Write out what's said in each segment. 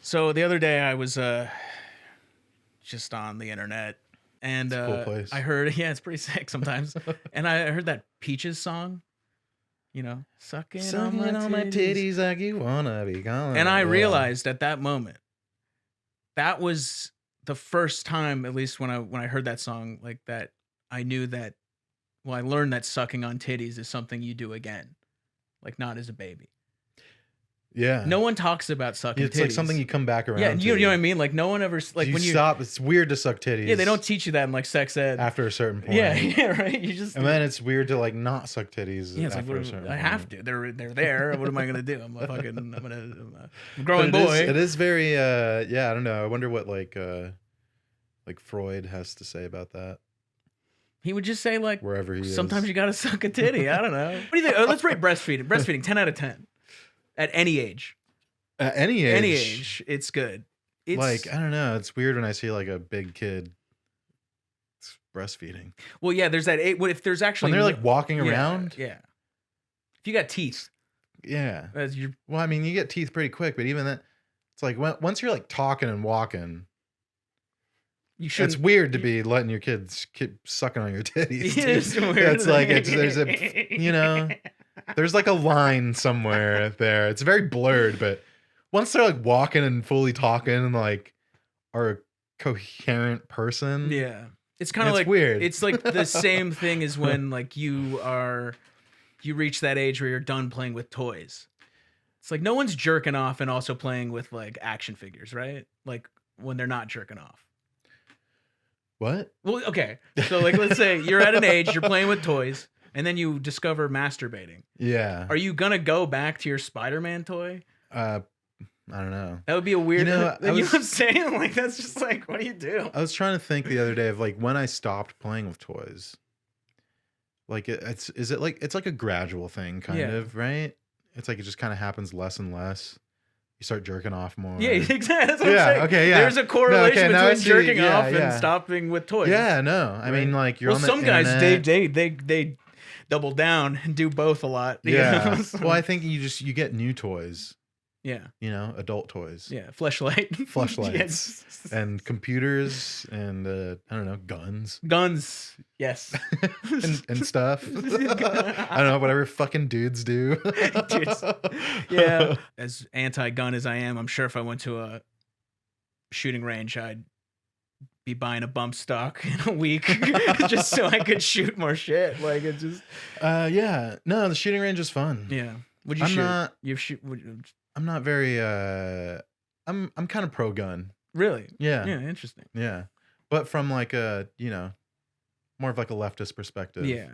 So the other day I was just on the internet and It's a cool place. I heard it's pretty sick sometimes. And I heard that Peaches song, sucking on my titties. like you wanna be calling. And I realized at that moment that was the first time, at least when I heard that song like that, I knew that I learned that sucking on titties is something you do again. Like not as a baby. Yeah. No one talks about sucking It's titties. like something you come back around. Yeah, to. you know what I mean? Like no one ever like you when you stop. It's weird to suck titties. Yeah, they don't teach you that in like sex ed. after a certain point. Yeah, right. You just And then it's weird to like not suck titties. it's after like a certain I point. have to. They're there. What am I gonna do? I'm a growing boy. It is very I don't know. I wonder what like Freud has to say about that. He would just say like Wherever he sometimes is. you gotta suck a titty. I don't know. What do you think? Let's rate breastfeeding. Breastfeeding 10 out of 10 at any age. At any age. Any age, it's good. It's like I don't know. It's weird when I see like a big kid breastfeeding. well, yeah. There's that. What if there's actually When they're like walking around. Yeah. If you got teeth, Yeah. as you Well, I mean, you get teeth pretty quick, but even that, it's like once you're like talking and walking, should. it's weird to be letting your kids keep sucking on your titties. Yeah, it's dude. weird. It's like there's like a line somewhere there. It's very blurred, but once they're like walking and fully talking and like are a coherent person, Yeah. It's kind of like weird. It's like the same thing as when like you reach that age where you're done playing with toys. It's like no one's jerking off and also playing with like action figures, right? Like when they're not jerking off. What? Well, okay. So like let's say you're at an age, you're playing with toys, and then you discover masturbating. Yeah. Are you gonna go back to your Spider-Man toy? I don't know. That would be a weird You know, you know what I'm saying? Like that's just like what do you do? I was trying to think the other day of like when I stopped playing with toys. Like it's like a gradual thing, kind of, right? It's like it just kind of happens less and less. You start jerking off more. Yeah, exactly. That's what I'm saying. Okay, yeah. There's a correlation now I between see, jerking off yeah. and stopping with toys. Yeah, no. I mean, like you're on the some guys internet. they double down and do both a lot. you Yeah. know? So- Well, I think you get new toys. yeah, Adult toys. yeah. Fleshlight, Fleshlights. Yes. And computers and I don't know, guns Guns. Yes. and stuff. I don't know, whatever fucking dudes do. Dudes. Yeah. As anti-gun as I am, I'm sure if I went to a shooting range, I'd be buying a bump stock in a week just so I could shoot more shit. Like it just. Yeah. No, the shooting range is fun. Yeah. Would you I'm shoot? not- You shoot? I'm not very I'm kind of pro gun. Really? Yeah. Yeah. Interesting. Yeah. But from like a, more of like a leftist perspective. Yeah.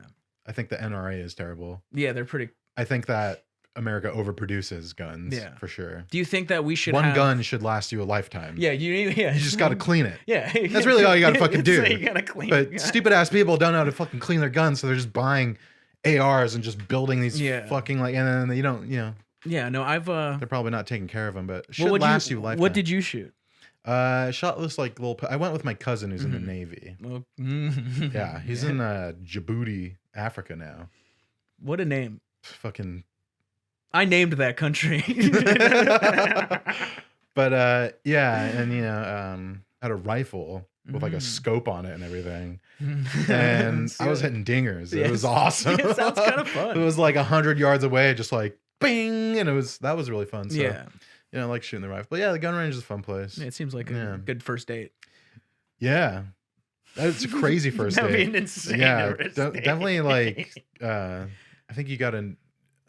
I think the NRA is terrible. Yeah. They're pretty. I think that America overproduces guns. Yeah. For sure. Do you think that we should One have... gun should last you a lifetime. Yeah. You just got to clean it. Yeah. That's really all you gotta fucking do. So you gotta clean. But stupid ass people don't know how to fucking clean their guns, so they're just buying ARs and just building these fucking like, and then you don't, Yeah. No, I've. they're probably not taking care of them, but it should what'd last you a lifetime. What did you shoot? I shot this like little. I went with my cousin who's in the Navy. Well, Yeah, he's in Djibouti, Africa now. What a name! Fucking. I named that country. But yeah, and had a rifle with like a scope on it and everything, and I was hitting dingers. It was awesome. It sounds kind of fun. It was like 100 yards away, just like bing, and that was really fun. So, Yeah. I like shooting the rifle. But yeah, the gun range is a fun place. Yeah, it seems like a good first date. Yeah. It's a crazy first That'd date. be an insane first date. Definitely like I think you gotta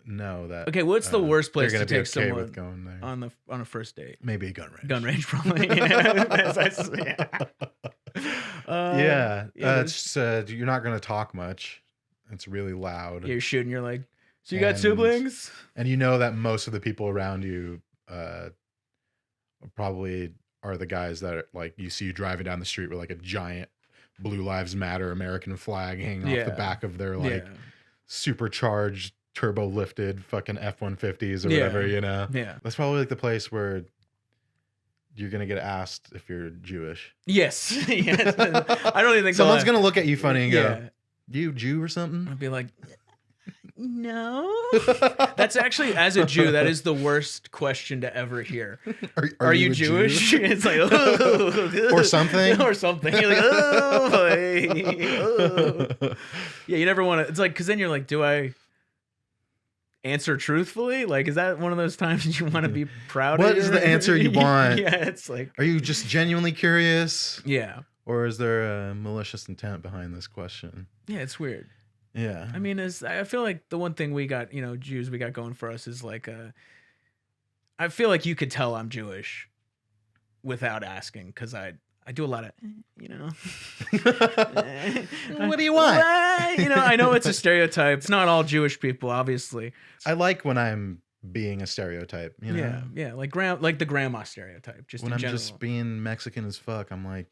know that. Okay, what's the worst place to they're gonna take be okay someone with going there. on a first date? Maybe a gun range. Gun range, probably. Yeah. It's you're not gonna talk much. It's really loud. You're shooting. You're like, so you got And- siblings? And you know that most of the people around you probably are the guys that are, like you see you driving down the street with like a giant Blue Lives Matter American flag hanging off the back of their like supercharged turbo lifted fucking F-150s or whatever, Yeah. That's probably like the place where you're gonna get asked if you're Jewish. Yes. Yes. I don't even think Someone's gonna look at you funny and go, Yeah. "You Jew or something?" I'd be like, No. That's actually, as a Jew, that is the worst question to ever hear. Are you Jewish? It's like, oh. Or something. Or something. You're like, oh, hey, oh. Yeah, you never want to. It's like, because then you're like, do I answer truthfully? Like, is that one of those times you want to be proud What of? is the answer you want? Yeah, it's like, are you just genuinely curious? Yeah. Or is there a malicious intent behind this question? Yeah, it's weird. Yeah. I mean, I feel like the one thing we got, Jews, we got going for us is like, I feel like you could tell I'm Jewish without asking, because I do a lot of, What do you want? I know it's a stereotype. It's not all Jewish people, obviously. I like when I'm being a stereotype, Yeah, like the grandma stereotype. Just when I'm general. just being Mexican as fuck, I'm like,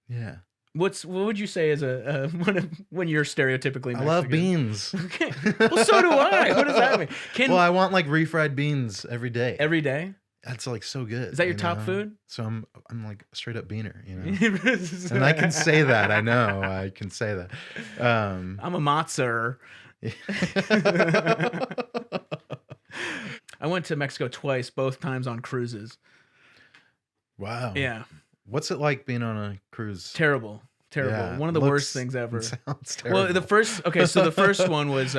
yeah. What would you say as when you're stereotypically Mexican? I love beans. Okay. Well, so do I. What does that mean? Well, I want like refried beans every day. Every day? That's like so good. Is that your top food? So I'm like a straight up beaner, and I can say that. I know I can say that. I'm a matzah. I went to Mexico twice, both times on cruises. Wow. Yeah. What's it like being on a cruise? Terrible. Yeah, one of the worst things ever. Sounds terrible. Well, the first one was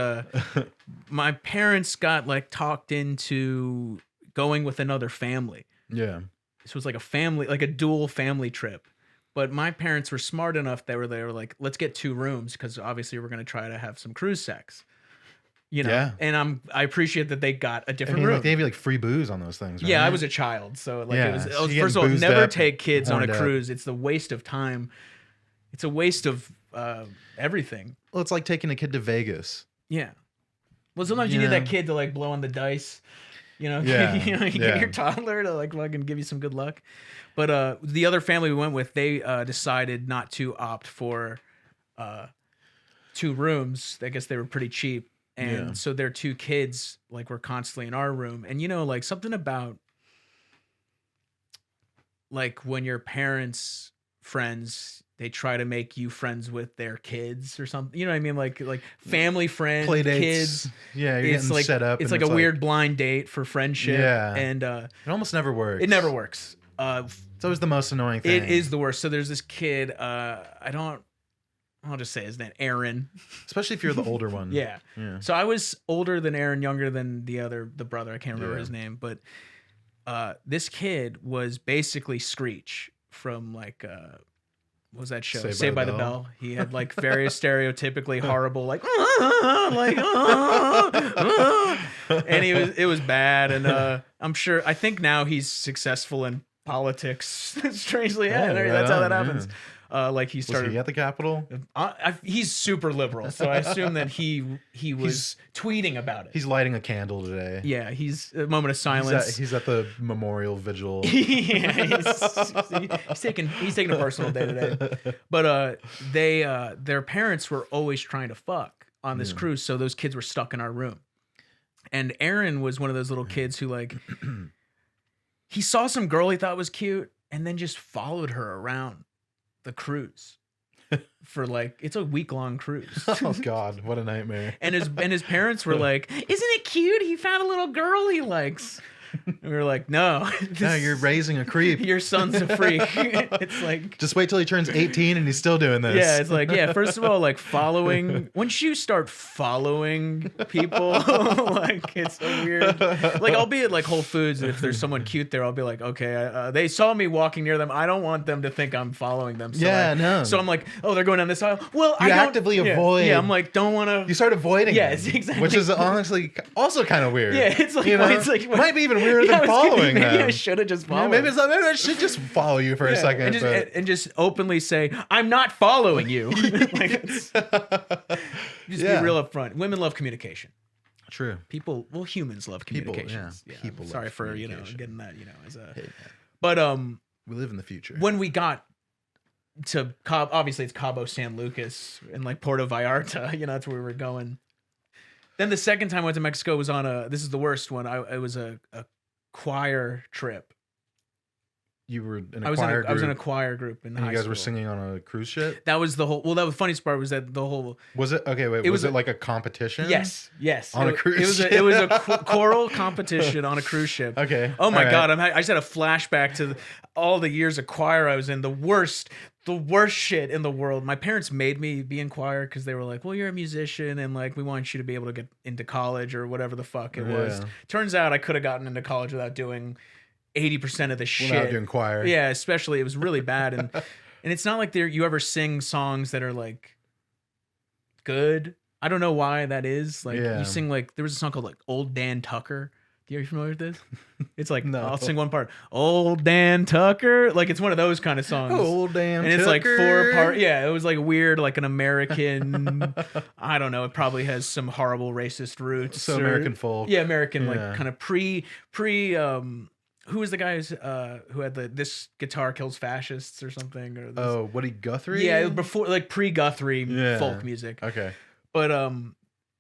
my parents got like talked into going with another family. Yeah. So it was like a family, like a dual family trip. But my parents were smart enough. They were like, let's get 2 rooms, because obviously we're going to try to have some cruise sex. Yeah. And I appreciate that they got a different room. Like, they gave you like free booze on those things, right? Yeah, I was a child, so like it was. So First of all, never take kids on a cruise. It's the waste of time. It's a waste of everything. Well, it's like taking a kid to Vegas. Yeah. Well, sometimes you need that kid to like blow on the dice. You get your toddler to like fucking give you some good luck. But the other family we went with, they decided not to opt for 2 rooms. I guess they were pretty cheap. And so their 2 kids like were constantly in our room. And like something about like when your parents' friends, they try to make you friends with their kids or something. You know what I mean? Like family friends, play dates. Kids. Yeah, you're getting like, set up. It's like a weird blind date for friendship. Yeah. And it almost never works. It never works. It's always the most annoying thing. It is the worst. So there's this kid, I'll just say his name, Aaron. Especially if you're the older one. Yeah. So I was older than Aaron, younger than the brother. I can't remember his name, but this kid was basically Screech from like what was that show? Saved by the Bell. He had like very stereotypically horrible like and it was bad. And I think now he's successful in politics. Strangely, that's how that happens. Like he started. Was he at the Capitol? He's super liberal, so I assume that he was tweeting about it. He's lighting a candle today. Yeah, he's a moment of silence. He's at the memorial vigil. Yeah, he's taking a personal day today. But their parents were always trying to fuck on this cruise, so those kids were stuck in our room. And Aaron was one of those little kids who like he saw some girl he thought was cute, and then just followed her around the cruise for like it's a week-long cruise. Oh God, what a nightmare. And his parents were like, isn't it cute? He found a little girl he likes. And we were like, no, you're raising a creep. Your son's a freak. It's like, just wait till he turns 18 and he's still doing this. Yeah, it's like, first of all, like following, once you start following people, like it's so weird. Like I'll be at like Whole Foods, and if there's someone cute there, I'll be like, okay, they saw me walking near them. I don't want them to think I'm following them. So no. So I'm like, oh, they're going down this aisle. Well, you actively avoid. Yeah, I'm like, don't want to. You start avoiding. Yeah, exactly. Which is honestly also kind of weird. Yeah, it's like, it's like might be even weirder than following them. Maybe I should have just followed. Maybe I should just follow you for a second. And just openly say, I'm not following you. Like, just be real up front. Women love communication. True. Humans love communication. People sorry for, getting that, as a... Hey, but, we live in the future. When we got to obviously it's Cabo San Lucas and like Puerto Vallarta, that's where we were going. Then the second time I went to Mexico was on this is the worst one. It was a choir trip. You were in I a was choir in a, group. I was in a choir group in and high you guys school. were singing on a cruise ship? That was the whole. Well, that was the funniest part was that the whole. Was it okay? Wait, was it like a competition? Yes. On a cruise ship. It was a choral competition on a cruise ship. Okay. Oh my God! I just had a flashback to all the years of choir I was in. The worst shit in the world. My parents made me be in choir because they were like, "Well, you're a musician, and like we want you to be able to get into college or whatever the fuck it was." Turns out I could have gotten into college without doing 80% of the shit. Without doing choir. Yeah, especially it was really bad, and it's not like you ever sing songs that are like good. I don't know why that is. Like you sing like there was a song called like Old Dan Tucker. Are you familiar with this? It's like no. I'll sing one part. Old Dan Tucker. Like it's one of those kind of songs. Old Dan Tucker. And it's like 4 part. Yeah, it was like weird, like an American. I don't know. It probably has some horrible racist roots. So American folk. Yeah, American like kind of pre. Who was the guy who had this guitar kills fascists or something? Or this, Woody Guthrie? Yeah, before like pre-Guthrie folk music. Okay. But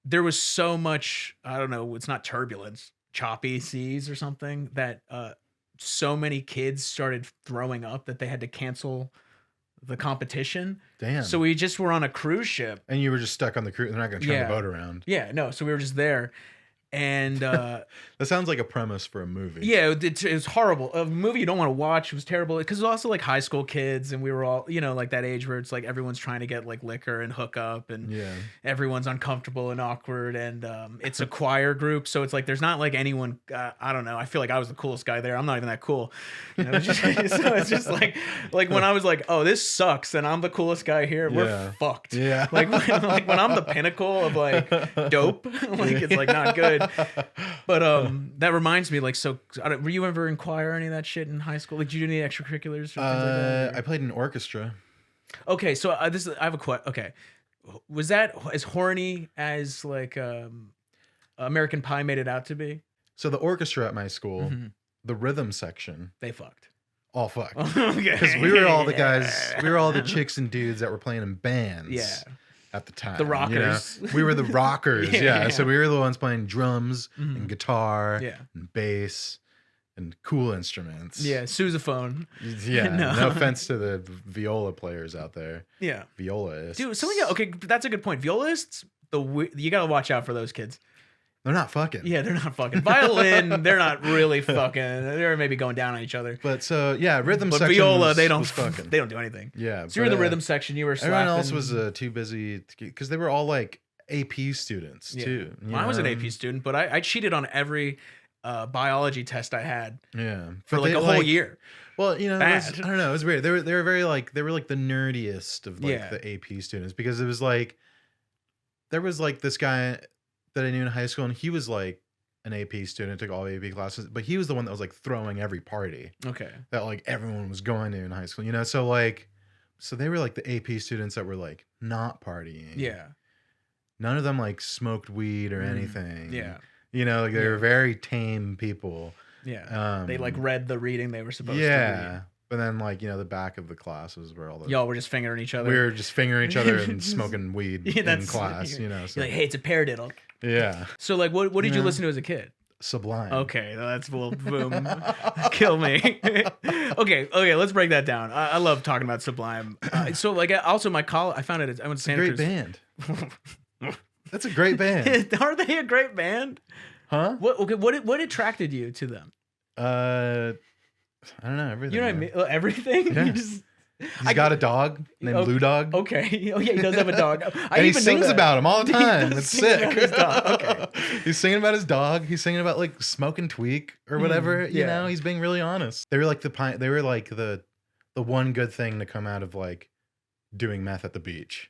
there was so much, I don't know, it's not turbulence, choppy seas or something, that so many kids started throwing up that they had to cancel the competition. Damn. So we just were on a cruise ship. And you were just stuck on the cruise. They're not going to turn the boat around. Yeah, no. So we were just there. And that sounds like a premise for a movie. Yeah, it was horrible. A movie you don't want to watch. It was terrible because it was also like high school kids, and we were all, like that age where it's like everyone's trying to get like liquor and hook up, and everyone's uncomfortable and awkward, and it's a choir group, so it's like there's not like anyone. I don't know. I feel like I was the coolest guy there. I'm not even that cool. So it's just like when I was like, oh, this sucks, and I'm the coolest guy here. We're fucked. Yeah. Like when I'm the pinnacle of like dope, like it's like not good. But that reminds me, like, so were you ever in choir or any of that shit in high school? Like, did you do any extracurriculars or things like that? I played in orchestra. Okay, so I have a question. Okay, was that as horny as like American Pie made it out to be? So the orchestra at my school, the rhythm section, they fucked. All fucked. Okay, because we were all the guys, we were all the chicks and dudes that were playing in bands. Yeah. At the time, the rockers. We were the rockers. Yeah. So we were the ones playing drums and guitar and bass and cool instruments. Yeah, sousaphone. Yeah, no offense to the viola players out there. Yeah, violaists. Dude, okay, that's a good point. Violaists, you gotta watch out for those kids. They're not fucking. Yeah, they're not fucking. Violin, they're not really fucking. They're maybe going down on each other. But so yeah, rhythm but section. viola, they don't fucking. They don't do anything. Yeah. So you're in the rhythm section. You were slapping. Everyone else was too busy because they were all like AP students too. I was an AP student, but I cheated on every biology test I had. Yeah. For like a whole year. Well, I don't know. It was weird. They were very like they were like the nerdiest of like the AP students because it was like there was like this guy that I knew in high school and he was like an AP student, took all AP classes, but he was the one that was like throwing every party. Okay. That like everyone was going to in high school, so they were like the AP students that were like not partying. Yeah. None of them like smoked weed or anything. Yeah. Like they were very tame people. Yeah. They like read the reading they were supposed to read. But then like, the back of the class was where all the y'all were just fingering each other. We were just fingering each other and smoking weed in class, So. You're like, hey, it's a paradiddle. Yeah. So like what did you listen to as a kid? Sublime. Okay, that's boom. Kill me. okay, let's break that down. I love talking about Sublime. So like also my college, I found it. I went to Santa Cruz. Great band. That's a great band. Are they a great band? Huh? What attracted you to them? I don't know, everything. You know what I mean? Everything. Yeah. He's got a dog named Blue Dog. Okay. Oh yeah, he does have a dog. And he sings about him all the time. It's sick. Okay. He's singing about his dog. He's singing about like smoking tweak or whatever. He's being really honest. They were like the one good thing to come out of like doing meth at the beach.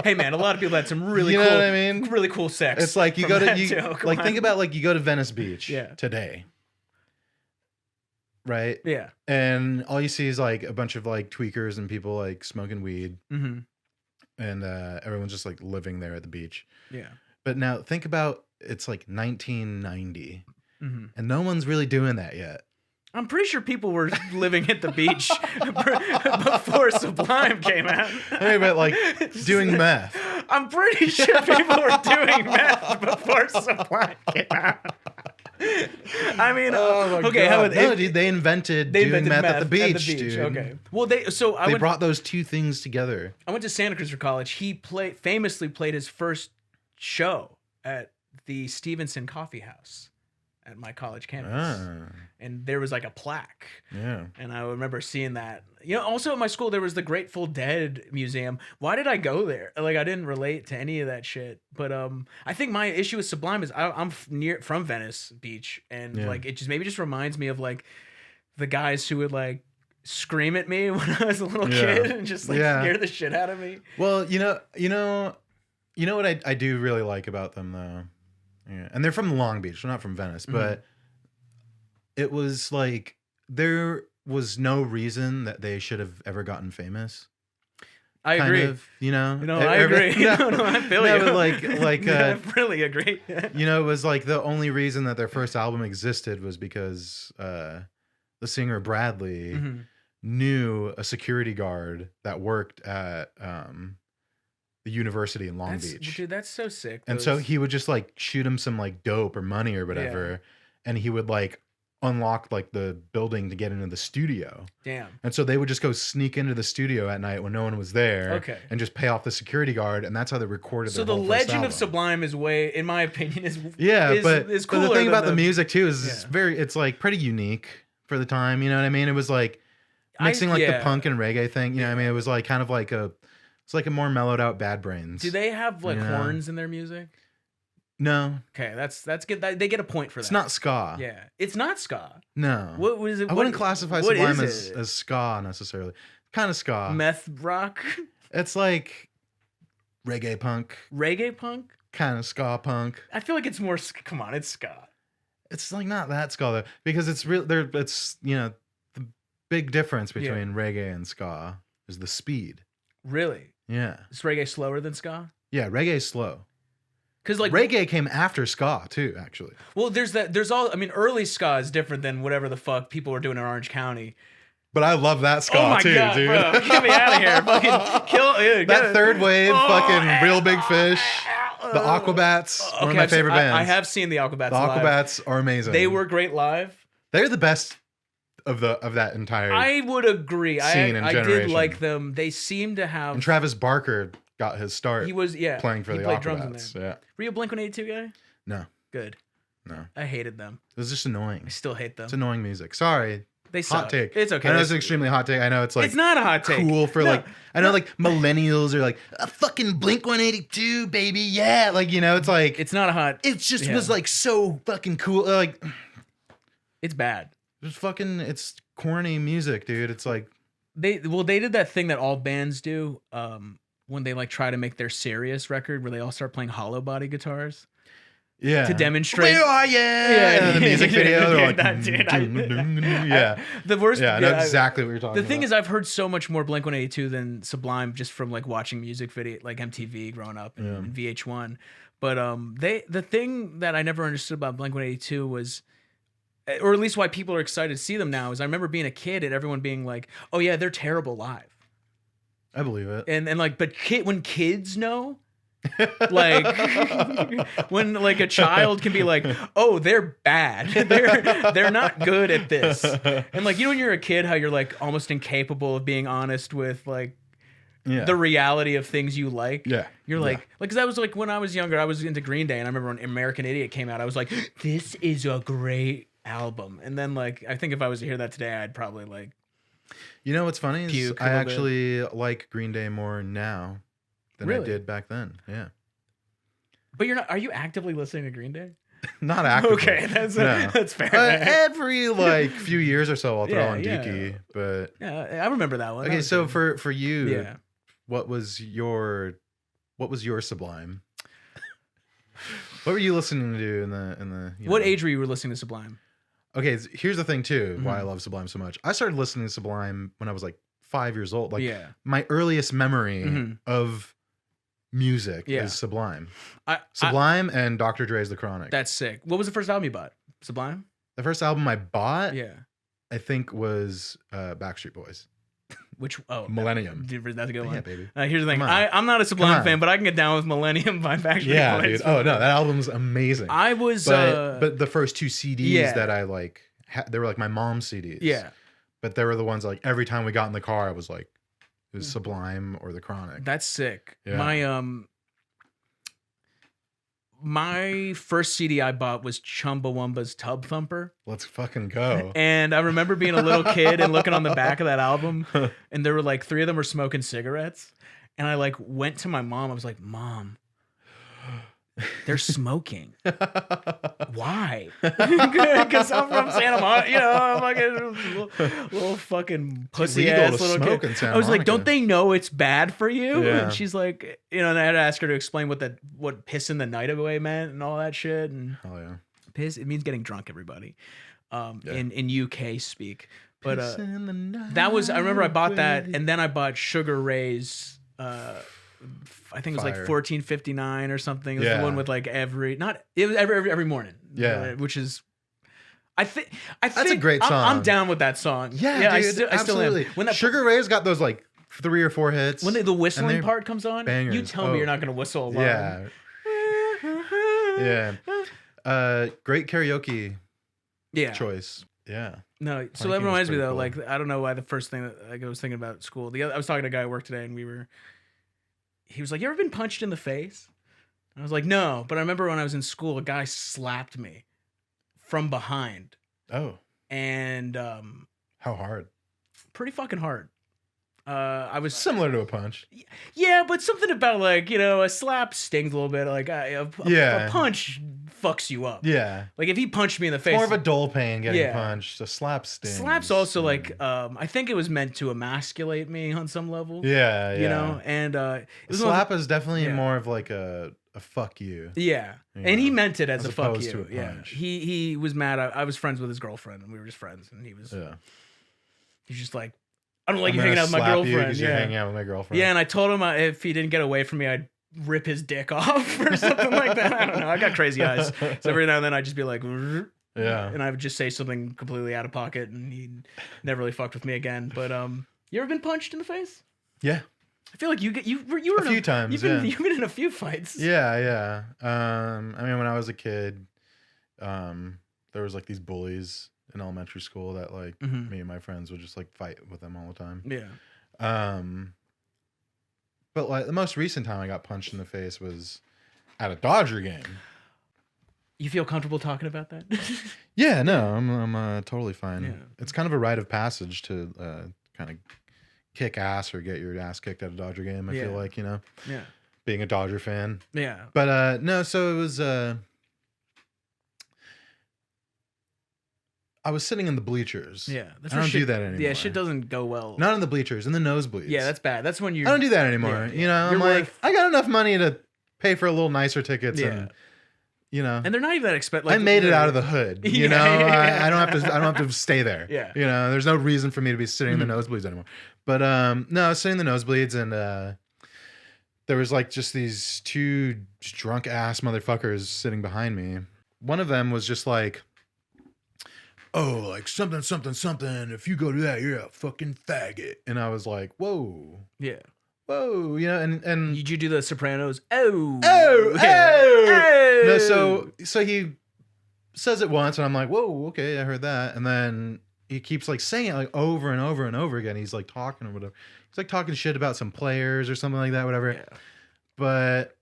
Hey man, a lot of people had some really cool, what I mean? Really cool sex. It's like you go to think about like you go to Venice Beach today. Right? Yeah. And all you see is like a bunch of like tweakers and people like smoking weed. Mm-hmm. And everyone's just like living there at the beach. Yeah. But now think about it's like 1990 and no one's really doing that yet. I'm pretty sure people were living at the beach before Sublime came out. Hey, but like doing meth. I'm pretty sure people were doing meth before Sublime came out. I mean, oh my okay, God. how about no, dude, they invented doing meth at the beach, dude. Okay. Well, they brought those two things together. I went to Santa Cruz for college. He famously played his first show at the Stevenson Coffee House at my college campus. And there was like a plaque. Yeah. And I remember seeing that. You know, also at my school, there was the Grateful Dead Museum. Why did I go there? Like, I didn't relate to any of that shit. But I think my issue with Sublime is I'm from Venice Beach. And like, it just reminds me of like the guys who would like scream at me when I was a little kid and just like scare the shit out of me. Well, you know what I do really like about them though. Yeah. And they're from Long Beach, they're not from Venice, but it was like there was no reason that they should have ever gotten famous. I agree. I agree. No, I feel you. Like I really agree. It was like the only reason that their first album existed was because the singer Bradley knew a security guard that worked at the university in Long Beach. Dude, that's so sick. And so he would just like shoot him some like dope or money or whatever. And he would like unlock like the building to get into the studio. Damn. And so they would just go sneak into the studio at night when no one was there. Okay. And just pay off the security guard. And that's how they recorded so the legend of Sublime is way, in my opinion, is but the thing about the music too is it's like pretty unique for the time. You know what I mean? It was like mixing the punk and reggae thing. You know what I mean? It was like kind of like it's like a more mellowed out Bad Brains. Do they have like horns in their music? No. Okay, that's good. They get a point for that. It's not ska. Yeah, it's not ska. No. What was it? I wouldn't classify Sublime as ska necessarily. Kind of ska. Meth rock. It's like reggae punk. Reggae punk. Kind of ska punk. I feel like it's more. Come on, it's ska. It's like not that ska though, because it's real. It's the big difference between reggae and ska is the speed. Really? Yeah. Is reggae slower than ska? Yeah, reggae is slow. Because like reggae came after ska too, actually. Well, there's early ska is different than whatever the fuck people were doing in Orange County. But I love that ska too, God, dude. Bro, get me out of here. Fucking kill that third wave, fucking Real Big Fish. The Aquabats, one of my favorite bands. I have seen the Aquabats. The Aquabats are amazing. They were great live. They're the best of that entire. I would agree. Scene and I generation. did like them. They seem to have. And Travis Barker got his start. He was playing for the Aquabats. Yeah. Were you a Blink-182 guy? No. Good. No. I hated them. It was just annoying. I still hate them. It's annoying music. Sorry. They suck. Hot take. It's okay. I know it's an extremely hot take. I know it's like it's not a hot take. Cool for I know like millennials are like a fucking Blink-182 baby, yeah. Like it's like it's not a hot. It just was like so fucking cool. Like it's bad. It's corny music, dude. It's like they did that thing that all bands do when they like try to make their serious record where they all start playing hollow body guitars. Yeah. To demonstrate. Where are you? Yeah. The music video. They're like, yeah. The worst. Yeah, I know exactly what you're talking about. The thing is, I've heard so much more Blink-182 than Sublime just from like watching music video, like MTV growing up and VH1. But the thing that I never understood about Blink-182 was, or at least why people are excited to see them now, is I remember being a kid and everyone being like, "Oh yeah, they're terrible live." I believe it. And like, but when kids know. Like when like a child can be like, oh, they're bad, they're not good at this, and like when you're a kid, how you're like almost incapable of being honest with like the reality of things you like. You're like because I was like when I was younger, I was into Green Day, and I remember when American Idiot came out, I was like, this is a great album, and then like I think if I was to hear that today, I'd probably like. You know what's funny is I actually like Green Day more now than I did back then. Yeah. But you're not. Are you actively listening to Green Day? Not actively. Okay, that's fair. Every like few years or so, I'll throw on Dookie. But I remember that one. Okay, so for you, what was your Sublime? What were you listening to in the? What age were you listening to Sublime? Okay, here's the thing too. Why I love Sublime so much. I started listening to Sublime when I was like 5 years old. Like my earliest memory of music is Sublime. Sublime and Dr. Dre's The Chronic. That's sick. What was the first album you bought? Sublime? The first album I bought, I think was Backstreet Boys. Which Millennium. That's a good one. Yeah, baby. Here's the thing. I'm not a Sublime fan, but I can get down with Millennium by Backstreet Boys. Dude. Oh no, that album's amazing. I was, but the first 2 CDs that I like, they were like my mom's CDs. Yeah. But they were the ones like every time we got in the car, I was like, it was Sublime or The Chronic. That's sick. Yeah. My first CD I bought was Chumbawamba's Tub Thumper. Let's fucking go. And I remember being a little kid and looking on the back of that album, and there were like 3 of them were smoking cigarettes. And I like went to my mom. I was like, Mom, they're smoking. Why? Because I'm from Santa Monica, you know, I'm like a little fucking pussy ass little kid. I was like, don't they know it's bad for you? Yeah. And she's like, you know, and I had to ask her to explain what pissing the night away meant and all that shit. And hell yeah, piss, it means getting drunk, everybody. In UK speak. But that was, I remember I bought that, and then I bought Sugar Ray's I think it was like 1459 or something. It was the one with like every morning. Yeah. Which is I think that's a great song. I'm down with that song. Yeah, dude, I still am. When that Sugar Ray's got those like 3 or 4 hits. When the whistling part comes on, bangers. you tell me you're not gonna whistle along. Yeah. Great karaoke choice. Yeah. No, so that reminds me though, cool. Like I don't know why the first thing that I was thinking about school. I was talking to a guy at work today, and he was like, "You ever been punched in the face?" And I was like, "No," but I remember when I was in school, a guy slapped me from behind. Oh. And how hard? Pretty fucking hard. I was similar to a punch. Yeah, but something about like, you know, a slap stings a little bit. Like a punch fucks you up. Yeah. Like if he punched me in the face, more of a dull pain getting punched. A slap stings. Slaps also like I think it was meant to emasculate me on some level. Yeah, you know, and it was slap is definitely more of like a fuck you. Yeah, and he meant it as a fuck you. To a punch. He was mad. I was friends with his girlfriend, and we were just friends, and he was he's just like, I don't like you hanging out with my girlfriend. You're hanging out with my girlfriend. Yeah, and I told him if he didn't get away from me, I'd rip his dick off or something like that. I don't know. I got crazy eyes, so every now and then I'd just be like, and I would just say something completely out of pocket, and he never really fucked with me again. But you ever been punched in the face? Yeah. I feel like you were a few times. You've been in a few fights. Yeah. I mean, when I was a kid, there was like these bullies in elementary school that like me and my friends would just like fight with them all the time. Yeah. But like the most recent time I got punched in the face was at a Dodger game. You feel comfortable talking about that? Yeah, no, I'm totally fine. Yeah. It's kind of a rite of passage to kind of kick ass or get your ass kicked at a Dodger game. I feel like, you know, being a Dodger fan. Yeah. But no, so it was. I was sitting in the bleachers. Yeah, I don't do that anymore. Yeah, shit doesn't go well. Not in the bleachers, in the nosebleeds. Yeah, that's bad. That's when you. I don't do that anymore. Yeah. You know, I'm like, I got enough money to pay for a little nicer tickets, and you know, and they're not even that expensive. Like, I made it out of the hood. You know, I don't have to stay there. Yeah, you know, there's no reason for me to be sitting in the nosebleeds anymore. But no, I was sitting in the nosebleeds, and there was like just these 2 drunk ass motherfuckers sitting behind me. One of them was just like, oh, like something. If you go to that, you're a fucking faggot. And I was like, whoa. Yeah. Whoa. You know, and did you do the Sopranos? Oh. No, so he says it once, and I'm like, whoa, okay, I heard that. And then he keeps like saying it like over and over and over again. He's like talking or whatever. He's like talking shit about some players or something like that, whatever. Yeah. But,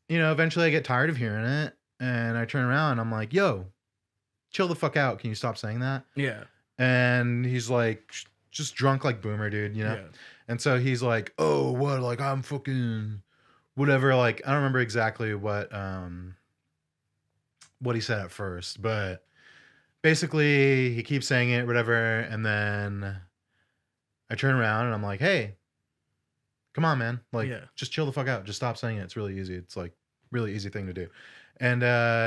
you know, eventually I get tired of hearing it, and I turn around and I'm like, yo, chill the fuck out. Can you stop saying that? Yeah. And he's like, just drunk like Boomer, dude, you know? Yeah. And so he's like, oh, what? Like, I'm fucking whatever. Like, I don't remember exactly what he said at first, but basically he keeps saying it, whatever. And then I turn around and I'm like, hey, come on, man. Like, just chill the fuck out. Just stop saying it. It's really easy. It's like really easy thing to do. And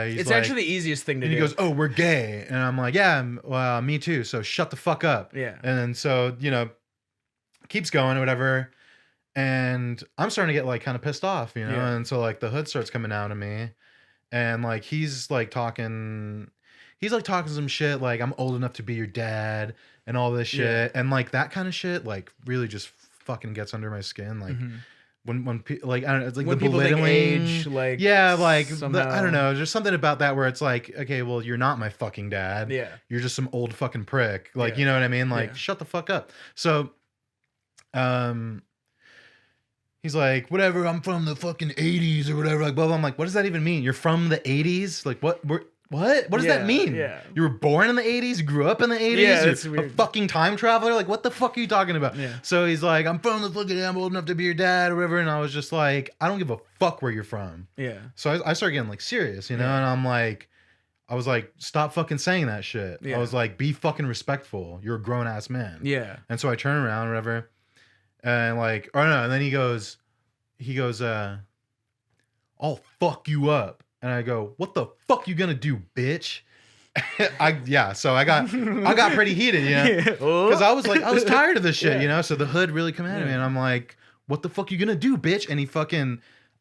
he's it's like, actually the easiest thing to do. And he goes, oh, we're gay. And I'm like, yeah, well, me too. So shut the fuck up. Yeah. And then so, you know, keeps going or whatever. And I'm starting to get like kind of pissed off, you know? Yeah. And so like the hood starts coming out of me. And like he's like talking some shit like, I'm old enough to be your dad. and all this shit. And like that kind of shit like really just fucking gets under my skin. Like when like I don't know, it's like when the people think belittling age, like I don't know, there's something about that where it's like, okay, well, you're not my fucking dad. Yeah. You're just some old fucking prick. Like, you know what I mean? Like, shut the fuck up. So he's like, whatever, I'm from the fucking 80s or whatever. Like, blah, blah. I'm like, what does that even mean? You're from the 80s? Like, what? What does that mean? Yeah. You were born in the 80s? You grew up in the 80s? Yeah, that's You're weird. a fucking time traveler? Like, what the fuck are you talking about? Yeah. So he's like, I'm from the fucking, I'm old enough to be your dad or whatever. And I was just like, I don't give a fuck where you're from. Yeah. So I started getting like serious, you know? And I was like, stop fucking saying that shit. Yeah. I was like, be fucking respectful. You're a grown ass man. Yeah. And so I turn around or whatever. And like, or no, and then he goes, I'll fuck you up. And I go, what the fuck you gonna do, bitch? So I got pretty heated, you know, because I was tired of this shit, you know. So the hood really come at me, and I'm like, "What the fuck you gonna do, bitch?" And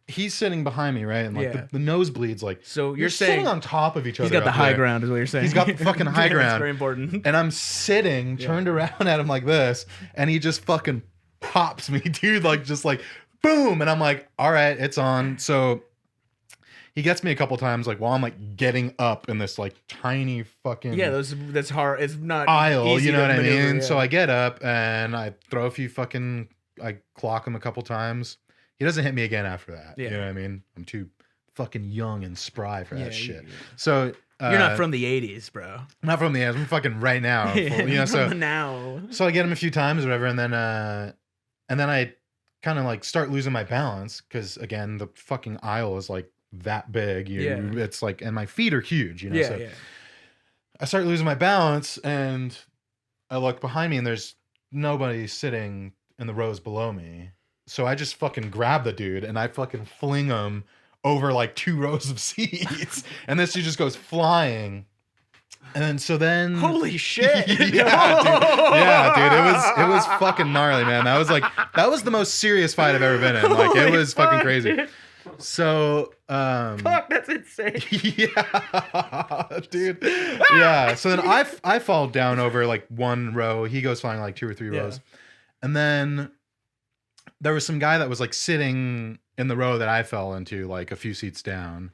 he's sitting behind me, right, and like the nosebleeds, like. So you're saying sitting on top of each other. He's got the high ground, is what you're saying. He's got the fucking high ground. That's very important. And I'm sitting, turned around at him like this, and he just fucking pops me, dude, like just like boom, and I'm like, all right, it's on. So. He gets me a couple times, like while I'm like getting up in this like tiny fucking that's hard. It's not aisle, easy you know what I mean? Yeah. So I get up and I throw a few fucking, I clock him a couple times. He doesn't hit me again after that. You know what I mean? I'm too fucking young and spry for that shit. Yeah. So you're not from the 80s, bro. I'm not from the 80s. I'm fucking right now. You know, so now. So I get him a few times or whatever, and then I kind of like start losing my balance because again the fucking aisle is like that big, it's like, and my feet are huge, you know. I start losing my balance and I look behind me and there's nobody sitting in the rows below me, so I just fucking grab the dude and I fucking fling him over like 2 rows of seats and this dude just goes flying. And then holy shit. Dude, it was fucking gnarly, man. That was the most serious fight I've ever been in. Like it was fucking crazy, dude. So fuck, that's insane. Yeah, dude. Yeah. So then I fall down over like 1 row. He goes flying like 2 or 3 rows. And then there was some guy that was like sitting in the row that I fell into, like a few seats down.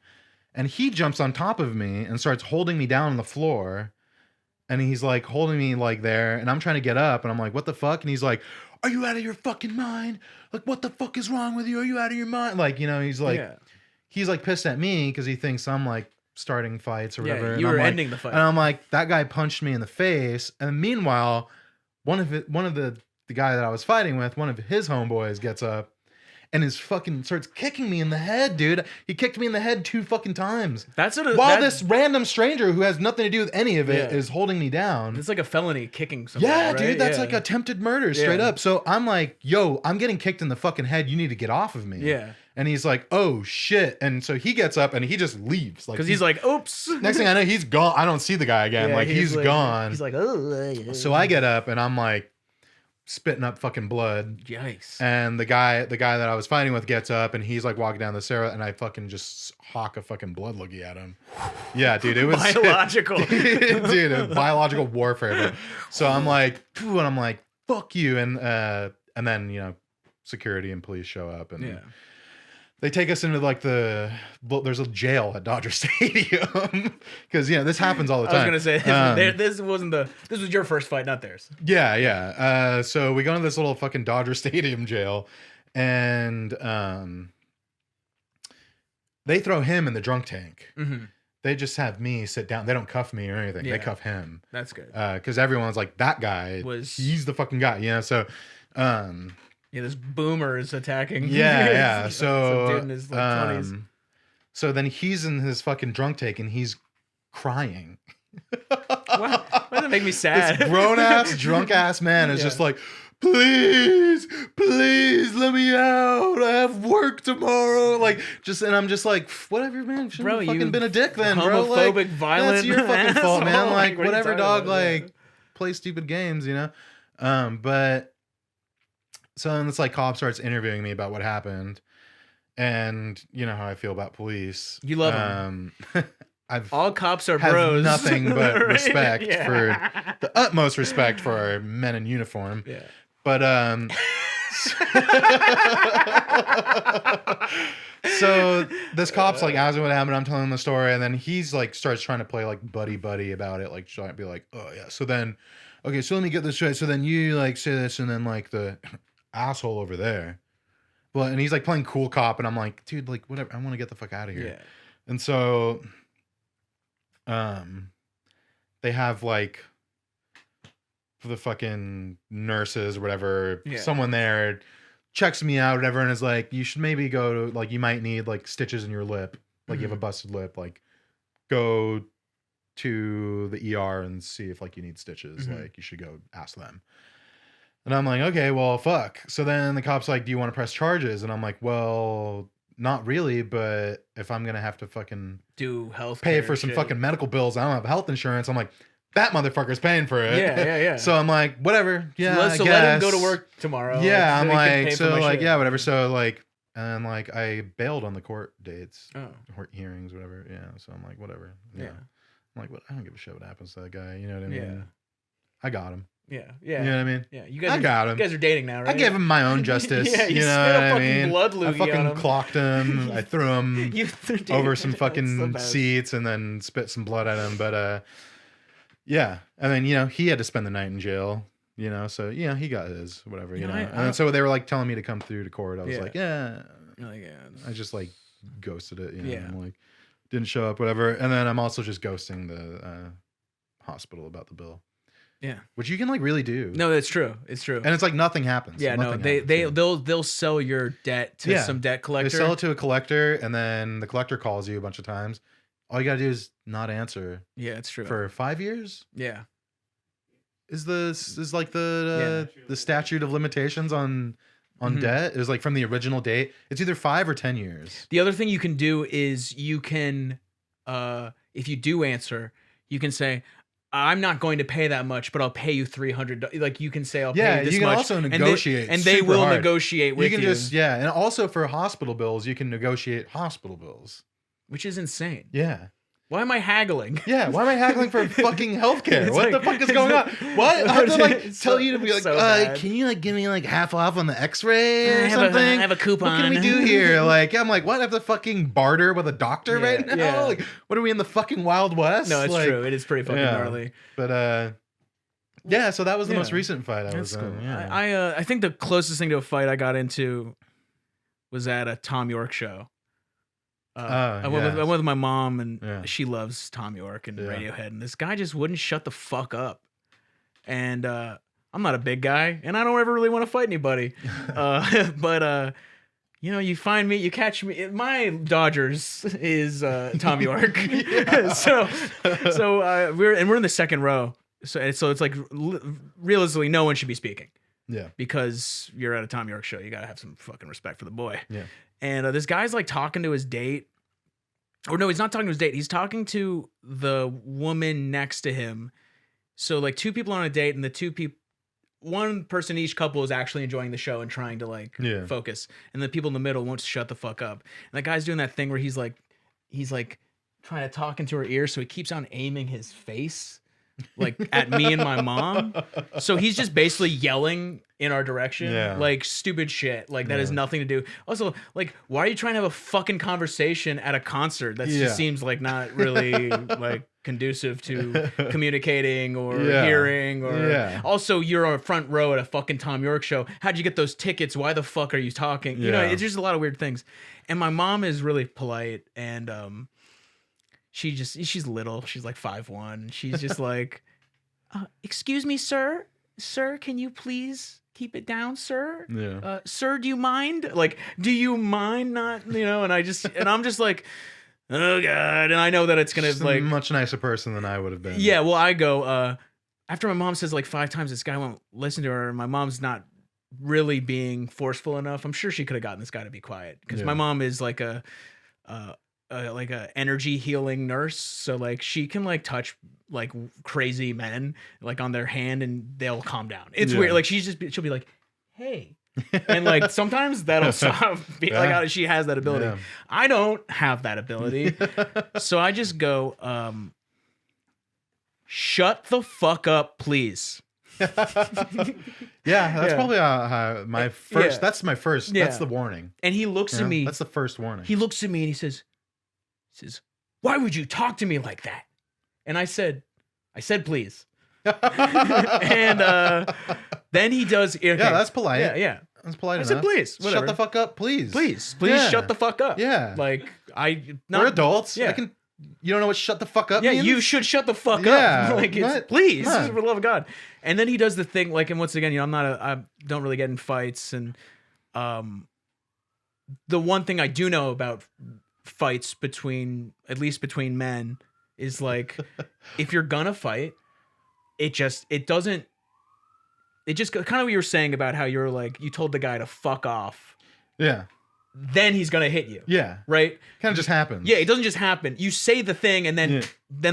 And he jumps on top of me and starts holding me down on the floor. And he's like holding me like there. And I'm trying to get up. And I'm like, what the fuck? And he's like, are you out of your fucking mind? Like, what the fuck is wrong with you? Are you out of your mind? Like, you know, he's like pissed at me because he thinks I'm like starting fights or whatever. You were ending the fight. And I'm like, that guy punched me in the face. And meanwhile, one of the guy that I was fighting with, one of his homeboys gets up and is fucking starts kicking me in the head, dude. He kicked me in the head 2 fucking times. While this random stranger who has nothing to do with any of it is holding me down. It's like a felony kicking someone. Yeah, right? dude, that's like attempted murder straight up. So I'm like, yo, I'm getting kicked in the fucking head. You need to get off of me. Yeah. And he's like, oh shit. And so he gets up and he just leaves. Like, because he's like, oops. Next thing I know, he's gone. I don't see the guy again. Like he's gone. He's like, oh. So I get up and I'm like spitting up fucking blood. Yikes. And the guy that I was fighting with gets up and he's like walking down the stair and I fucking just hawk a fucking blood loogie at him. Yeah, dude, it was biological. Dude, biological warfare. Bro. So I'm like, phew, and I'm like, fuck you. And then, you know, security and police show up and they take us into like there's a jail at Dodger Stadium because you know this happens all the time. I was gonna say this was your first fight, not theirs. Yeah. So we go into this little fucking Dodger Stadium jail, and they throw him in the drunk tank. Mm-hmm. They just have me sit down. They don't cuff me or anything. They cuff him. That's good. Because everyone's like, that guy he's the fucking guy. You know. So. Yeah, this boomer is attacking. Yeah. So, dude in his like 20s. So then he's in his fucking drunk tank and he's crying. Why does that make me sad? This grown ass, drunk ass man is just like, please let me out. I have work tomorrow. Like, and I'm just like, whatever, man. Shouldn't have fucking been a dick then, bro. Homophobic, like, violent. That's your fucking fault, man. Like, what whatever, dog. Like, play stupid games, you know. But. So then it's like cop starts interviewing me about what happened. And you know how I feel about police. You love them. all cops are have bros. nothing but Right? respect for the utmost respect for our men in uniform. Yeah. But so this cop's like asking what happened. I'm telling him the story, and then he's like starts trying to play like buddy about it, like trying to be like, oh yeah. So then, okay, so let me get this straight. So then you like say this, and then like the asshole over there. Well, and he's like playing cool cop, and I'm like, dude, like whatever. I want to get the fuck out of here. Yeah. And so, they have like the fucking nurses or whatever, someone there checks me out, whatever, and is like, you should maybe go to, like, you might need like stitches in your lip, like you have a busted lip, like go to the ER and see if like you need stitches, like you should go ask them. And I'm like, okay, well, fuck. So then the cop's like, do you want to press charges? And I'm like, well, not really, but if I'm gonna have to fucking do health pay for some fucking medical bills, I don't have health insurance. I'm like, that motherfucker's paying for it. Yeah. So I'm like, whatever. Yeah. So let him go to work tomorrow. Yeah. I'm like, so like, yeah, whatever. So like, and like, I bailed on the court dates, court hearings, whatever. Yeah. So I'm like, whatever. Yeah. I'm like, what? I don't give a shit what happens to that guy. You know what I mean? Yeah. I got him. Yeah. You know what I mean? Yeah. I got him. You guys are dating now, right? I gave him my own justice. You know spit what a I fucking mean? blood loogie I fucking on him. clocked him. I threw him over some fucking so seats and then spit some blood at him. But yeah. And then, you know, he had to spend the night in jail, you know, so yeah, he got his, whatever, you know. And so they were like telling me to come through to court. I was like, yeah. Like, yeah. I just like ghosted it, you know. I'm like, didn't show up, whatever. And then I'm also just ghosting the hospital about the bill. Yeah, which you can like really do. No, it's true. It's true. And it's like nothing happens. Yeah, nothing they'll sell your debt to some debt collector. They sell it to a collector, and then the collector calls you a bunch of times. All you gotta do is not answer. Yeah, it's true. For 5 years. Yeah. Is like the statute of limitations on debt? It was like from the original date. It's either 5 or 10 years. The other thing you can do is you can, if you do answer, you can say, I'm not going to pay that much, but I'll pay you $300. Like you can say, I'll pay you this much. Yeah, you can also negotiate, and they will negotiate with you. You can just and also for hospital bills, you can negotiate hospital bills, which is insane. Yeah. Why am I haggling? Yeah, why am I haggling for fucking healthcare? What the fuck is going on? What? I have to like tell you to be like, can you like give me like half off on the X-ray or something? I have a coupon. What can we do here? Like, I'm like, what? I have to fucking barter with a doctor right now? Yeah. Like, what are we in the fucking Wild West? No, it's like, true. It is pretty fucking gnarly. But yeah, so that was the most recent fight I was in. Yeah. I think the closest thing to a fight I got into was at a Tom York show. I went with my mom, and she loves Tom York and Radiohead, and this guy just wouldn't shut the fuck up. And I'm not a big guy, and I don't ever really want to fight anybody. But you know, you find me, you catch me. My Dodgers is Tom York. so we're in the second row. So it's like realistically, no one should be speaking. Yeah, because you're at a Tom York show, you gotta have some fucking respect for the boy. Yeah. And this guy's like talking to his date. Or no, he's not talking to his date. He's talking to the woman next to him. So like two people on a date, and one person in each couple is actually enjoying the show and trying to like focus. And the people in the middle won't shut the fuck up. And that guy's doing that thing where he's like trying to talk into her ear. So he keeps on aiming his face like at me and my mom. So he's just basically yelling in our direction, like stupid shit, like that has nothing to do. Also, like, why are you trying to have a fucking conversation at a concert? That just seems like not really like conducive to communicating or hearing. Or also, you're on front row at a fucking Tom York show. How'd you get those tickets? Why the fuck are you talking? You know, it's just a lot of weird things. And my mom is really polite, and she's little. She's like 5'1". She's just like, excuse me, sir. Sir, can you please keep it down, sir? Yeah. Sir, do you mind? Like, do you mind not, you know? And I'm just like, oh God. And I know that it's going to like. A much nicer person than I would have been. Yeah. Well, I go, after my mom says like 5 times, this guy won't listen to her. And my mom's not really being forceful enough. I'm sure she could have gotten this guy to be quiet, because my mom is like a energy healing nurse, so like she can like touch like crazy men like on their hand and they'll calm down. It's weird. Like she'll be like, hey, And like sometimes that'll stop. Like she has that ability. Yeah. I don't have that ability. So I just go, shut the fuck up, please. Yeah, that's probably my first. That's my first. That's the warning. And he looks at me. That's the first warning. He looks at me and he says, "Why would you talk to me like that?" And I said, please. And then he does. Okay. Yeah, that's polite. Yeah. That's polite. I said, please. Whatever. Shut the fuck up, please. Please, shut the fuck up. Yeah. Like we're adults. Yeah. You don't know what shut the fuck up means? Yeah, you should shut the fuck up. Like, please, for the love of God. And then he does the thing, like, and once again, I don't really get in fights. And the one thing I do know about fights at least between men, is like, if you're gonna fight, it just kind of what you were saying about how you're like, you told the guy to fuck off. Yeah. Then he's gonna hit you. Yeah. Right? Kind of just happens. Yeah, it doesn't just happen. You say the thing and then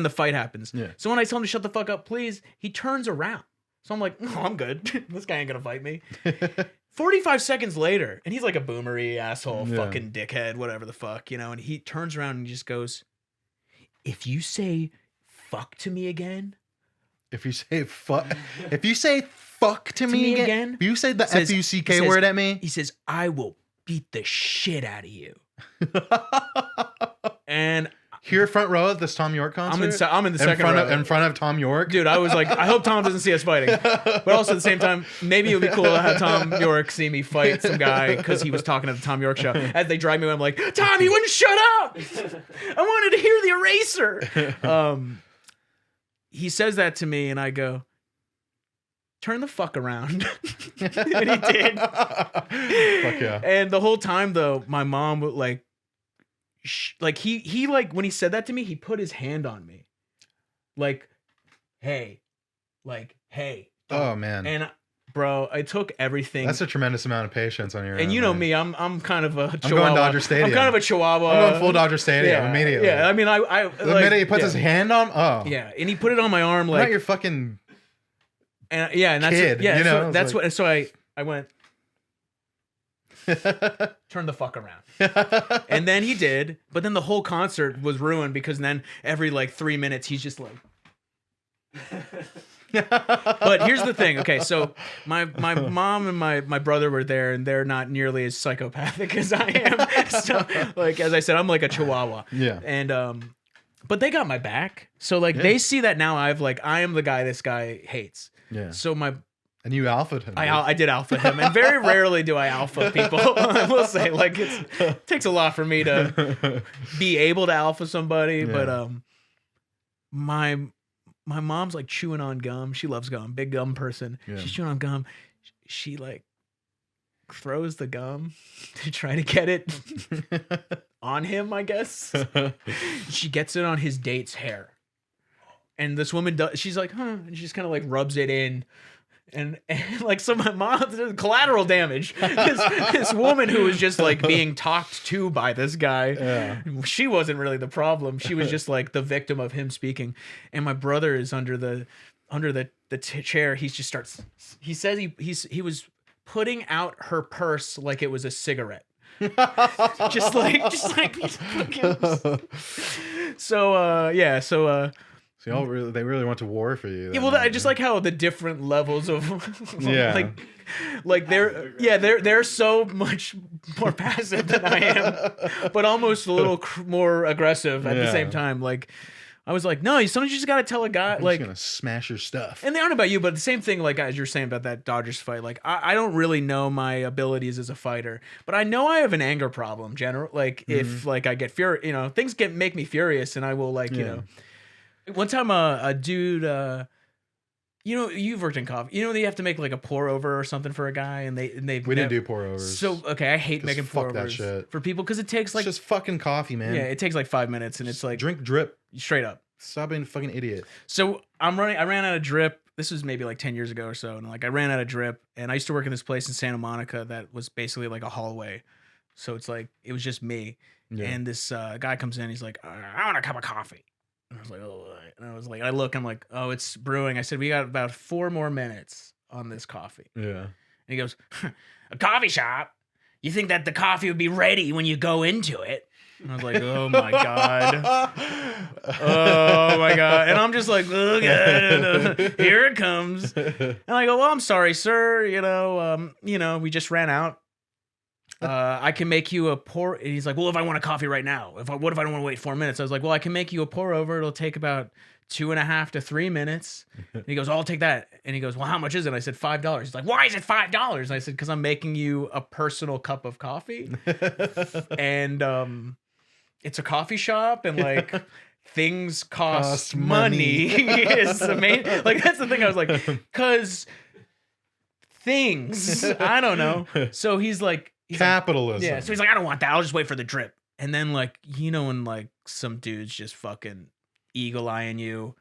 the fight happens. Yeah. So when I tell him to shut the fuck up, please, he turns around. So I'm like, no, I'm good. This guy ain't gonna fight me. 45 seconds later, and he's like a boomery asshole, fucking dickhead, whatever the fuck, and he turns around and just goes, if you say fuck to me again. If you say fuck to me again. If you say the F-U-C-K word at me. He says, I will beat the shit out of you. And here, front row at this Tom York concert. I'm in the second row. In front of Tom York. Dude, I was like, I hope Tom doesn't see us fighting. But also at the same time, maybe it would be cool to have Tom York see me fight some guy because he was talking at the Tom York show. As they drag me away, I'm like, Tom, he wouldn't shut up. I wanted to hear the eraser. He says that to me, and I go, turn the fuck around. And he did. Fuck yeah. And the whole time, though, my mom would he when he said that to me, he put his hand on me. Like, hey. Oh, man. And bro, I took everything. That's a tremendous amount of patience on your end. And you know me, I'm kind of a chihuahua. I'm going Dodger Stadium. I'm kind of a chihuahua. I'm going full Dodger Stadium immediately. Yeah, I mean, the minute he puts his hand on, yeah, and he put it on my arm, I'm like, not your fucking and that's kid, so that's like, what. So I went, turn the fuck around, and then he did, but then the whole concert was ruined because then every 3 minutes he's just like. But here's the thing. Okay, so my mom and my brother were there, and they're not nearly as psychopathic as I am. So, as I said, I'm like a chihuahua. Yeah. And but they got my back. So they see that now I am the guy this guy hates. Yeah. So and you alphaed him. I did alpha him, and very rarely do I alpha people. I will say, it takes a lot for me to be able to alpha somebody. Yeah. But my mom's chewing on gum. She loves gum. Big gum person. Yeah. She's chewing on gum. She throws the gum to try to get it on him, I guess. She gets it on his date's hair. And this woman she's like, huh. And she just kind of rubs it in. And so my mom, collateral damage. This woman who was just being talked to by this guy, she wasn't really the problem. She was just the victim of him speaking. And my brother is under the chair. He just starts. He says he was putting out her purse like it was a cigarette. just like. So. So they really went to war for you. Yeah, well, I just like how the different levels of they're so much more passive than I am, but almost a little more aggressive at the same time. I was like, no, sometimes you just gotta tell a guy I'm just gonna smash your stuff. And they aren't about you, but the same thing, as you're saying about that Dodgers fight. I don't really know my abilities as a fighter, but I know I have an anger problem. If I get furious, things make me furious, and I will One time, a dude, you've worked in coffee. They have to make a pour over or something for a guy, and we didn't do pour overs. So I hate making pour overs that shit for people because it takes it's just fucking coffee, man. Yeah, it takes 5 minutes, and it's drink drip straight up. Stop being a fucking idiot. So I ran out of drip. This was maybe 10 years ago or so, and I ran out of drip, and I used to work in this place in Santa Monica that was basically a hallway. So it's it was just me, and this guy comes in. He's like, I want a cup of coffee. And I was like, oh, and I was I'm like, oh, it's brewing. I said, we got about 4 more minutes on this coffee. Yeah. he goes, a coffee shop? You think that the coffee would be ready when you go into it? And I was like, oh my God. Oh my God. And I'm just like, oh God, here it comes. And I go, well, I'm sorry, sir. We just ran out. I can make you a pour. And he's like, well, if I want a coffee right now, what if I don't want to wait 4 minutes? I was like, well, I can make you a pour over. It'll take about 2.5 to 3 minutes. And he goes, I'll take that. And he goes, well, how much is it? And I said, $5. He's like, why is it $5? And I said, because I'm making you a personal cup of coffee. And it's a coffee shop, and like things cost money. Is the main, like, that's the thing. I was like, because things, I don't know. So he's like, capitalism. Yeah. So he's like, I don't want that. I'll just wait for the drip. And then like, when like some dude's just fucking eagle eyeing you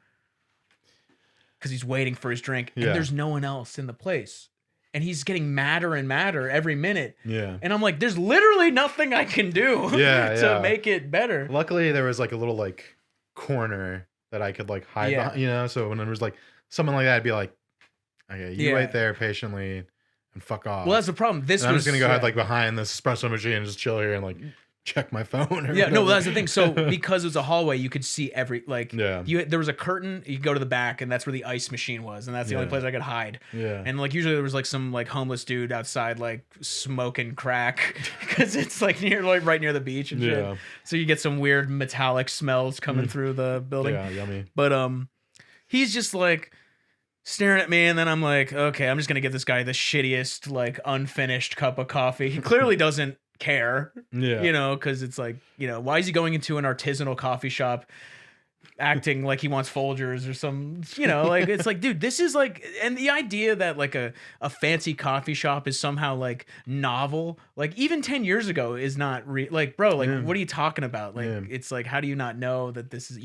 because he's waiting for his drink, and there's no one else in the place. And he's getting madder and madder every minute. Yeah. And I'm like, there's literally nothing I can do to make it better. Luckily, there was like a little like corner that I could like hide behind, so when there was like something like that, I'd be like, okay, you wait there patiently and fuck off. Well, that's the problem. I'm just going to go hide like behind this espresso machine and just chill here and like check my phone. Or whatever. No, that's the thing. So because it was a hallway, you could see there was a curtain. You could go to the back, and that's where the ice machine was, and that's the only place I could hide. Yeah. And like usually there was like some like homeless dude outside like smoking crack because it's like right near the beach and shit. So you get some weird metallic smells coming through the building. Yeah, yummy. But he's just like staring at me, and then I'm like, okay, I'm just gonna give this guy the shittiest like unfinished cup of coffee. He clearly doesn't care, because it's like, why is he going into an artisanal coffee shop acting like he wants Folgers or some, like, it's like, dude, this is like, and the idea that like a fancy coffee shop is somehow like novel, like even 10 years ago is not like, bro, like, what are you talking about? Like, it's like, how do you not know that this is,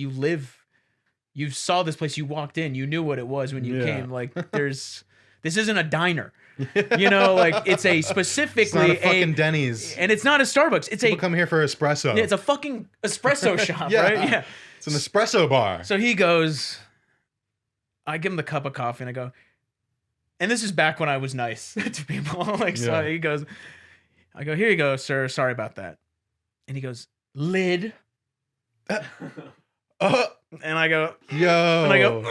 you saw this place, you walked in, you knew what it was when you came, like, this isn't a diner. Like it's a specifically it's not a fucking Denny's, and it's not a Starbucks. People come here for espresso. Yeah, it's a fucking espresso shop, right? Yeah, it's an espresso bar. So he goes, I give him the cup of coffee, and I go, and this is back when I was nice to people. Like, so he goes, I go, here you go, sir. Sorry about that. And he goes, lid. And I go, yo. And I go,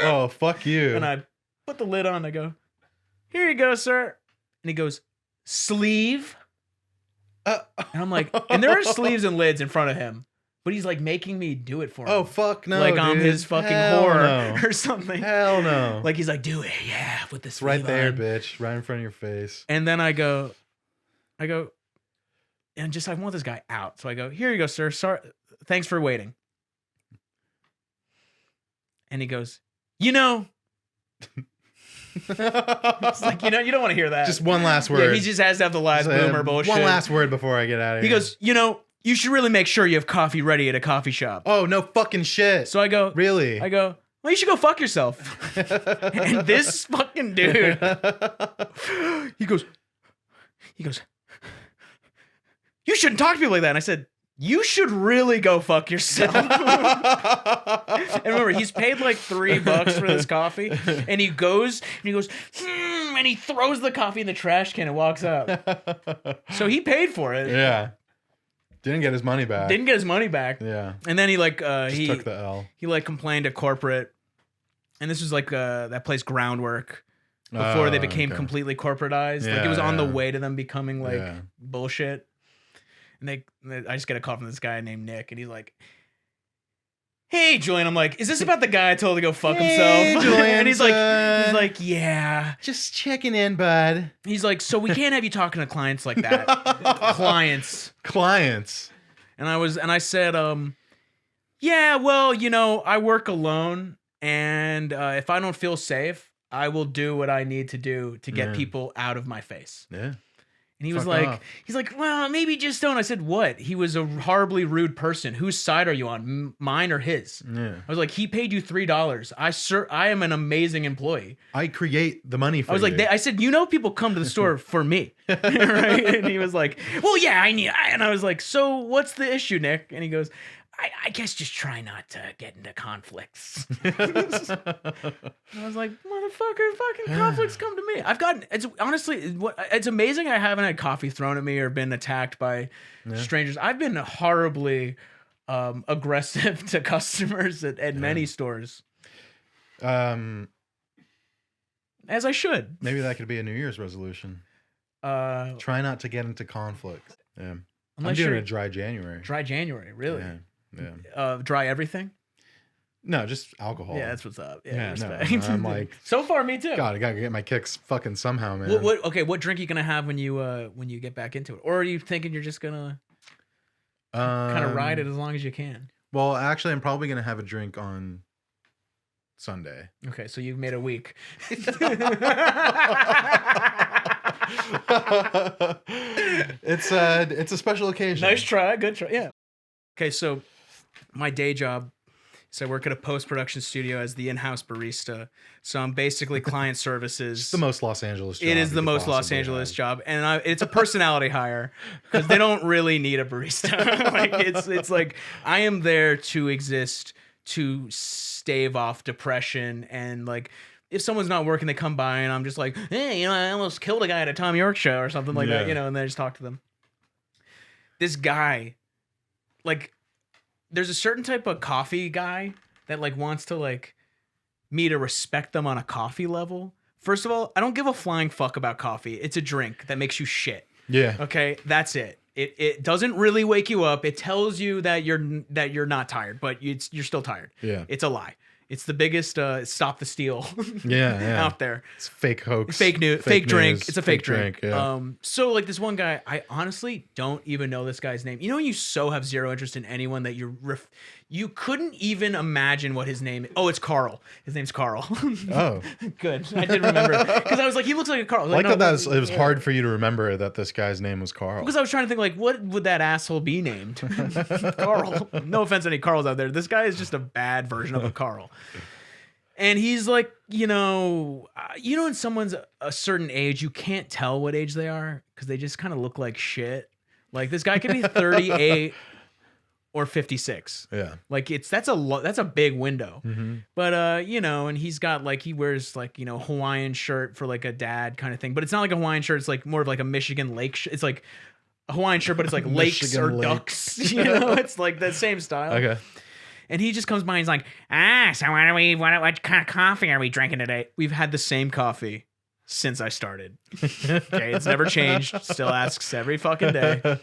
oh, fuck you. And I put the lid on. I go, here you go, sir. And he goes, sleeve. And I'm like, and there are sleeves and lids in front of him, but he's like making me do it for him. Oh, fuck no, like dude. I'm his fucking whore or something. Hell no. Like he's like, do it, with this right there, on. Bitch, right in front of your face. And then I go, and just I want this guy out. So I go, here you go, sir. Sorry, thanks for waiting. And he goes, it's like, you don't want to hear that. Just one last word. Yeah, he just has to have the last boomer bullshit. One last word before I get out of here. He goes, you should really make sure you have coffee ready at a coffee shop. Oh, no fucking shit. So I go, really? I go, well, you should go fuck yourself. And this fucking dude, he goes, you shouldn't talk to people like that. And I said, you should really go fuck yourself. And remember, he's paid like $3 for this coffee, and he goes, and he throws the coffee in the trash can and walks out. So he paid for it. Yeah. Didn't get his money back. Yeah. And then he like he took the L. He like complained to corporate, and this was like that place Groundwork before they became completely corporatized. Yeah, like it was on the way to them becoming like bullshit. And I just get a call from this guy named Nick, and he's like, hey, Julian. I'm like, is this about the guy I told to go fuck himself? Julian, and he's like, yeah. Just checking in, bud. He's like, so we can't have you talking to clients like that. Clients. And I said, yeah, well, I work alone, and if I don't feel safe, I will do what I need to do to get people out of my face. Yeah. And he was like, he's like, well, maybe just don't. I said, what? He was a horribly rude person. Whose side are you on? Mine or his? Yeah. I was like, he paid you $3. I am an amazing employee. I create the money for you. I was like, I said, people come to the store for me. Right? And he was like, well, yeah, and I was like, so what's the issue, Nick? And he goes, I guess just try not to get into conflicts. I was like, motherfucker, fucking conflicts come to me. It's honestly, it's amazing I haven't had coffee thrown at me or been attacked by strangers. I've been horribly aggressive to customers at many stores. As I should. Maybe that could be a New Year's resolution. Try not to get into conflict. Yeah. I'm doing a dry January. Dry January, really? Yeah. Dry everything? No, just alcohol. Yeah, that's what's up. Yeah, no, I'm like, so far, me too. God, I gotta get my kicks fucking somehow, man. What drink are you gonna have when you get back into it, or are you thinking you're just gonna kind of ride it as long as you can? Well, actually, I'm probably gonna have a drink on Sunday. Okay, so you've made a week. It's a special occasion. Nice try, good try. Yeah. Okay, so my day job is I work at a post-production studio as the in-house barista. So I'm basically client services. It's the most Los Angeles job. It is the most Los Angeles job. And it's a personality hire because they don't really need a barista. Like it's like I am there to exist to stave off depression, and like if someone's not working, they come by and I'm just like, hey, I almost killed a guy at a Tom York show or something like that, and then I just talk to them. This guy, like, there's a certain type of coffee guy that like wants to like me to respect them on a coffee level. First of all, I don't give a flying fuck about coffee. It's a drink that makes you shit. Yeah. Okay, that's it. It doesn't really wake you up. It tells you that you're not tired, but you're still tired. Yeah. It's a lie. It's the biggest stop the steal out there. It's fake hoax. Fake news. Fake drink. News, it's a fake drink. Yeah. So like this one guy, I honestly don't even know this guy's name. You know when you so have zero interest in anyone that you couldn't even imagine what his name is. Oh, it's Carl. His name's Carl. Oh. Good. I did remember. Because I was like, he looks like a Carl. Like, it was hard for you to remember that this guy's name was Carl. Because I was trying to think, like, what would that asshole be named? Carl. No offense to any Carls out there. This guy is just a bad version of a Carl. And he's like, when someone's a certain age, you can't tell what age they are because they just kind of look like shit. Like this guy could be 38 or 56. Yeah. Like that's a big window. Mm-hmm. But and he's got like he wears like, Hawaiian shirt for like a dad kind of thing. But it's not like a Hawaiian shirt, it's like more of like a Michigan lake it's like a Hawaiian shirt, but it's like lakes or ducks. It's like the same style. Okay. And he just comes by and he's like, so what kind of coffee are we drinking today? We've had the same coffee since I started. Okay, it's never changed. Still asks every fucking day.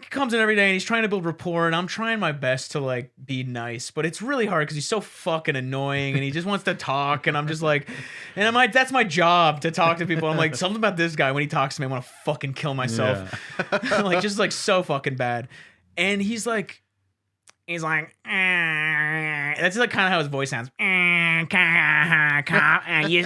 He comes in every day and he's trying to build rapport, and I'm trying my best to like be nice, but it's really hard because he's so fucking annoying and he just wants to talk, and I'm just like, and I'm like, that's my job, to talk to people. I'm like, something about this guy when he talks to me, I want to fucking kill myself. Yeah. Like just like so fucking bad. And he's like, that's like kind of how his voice sounds. And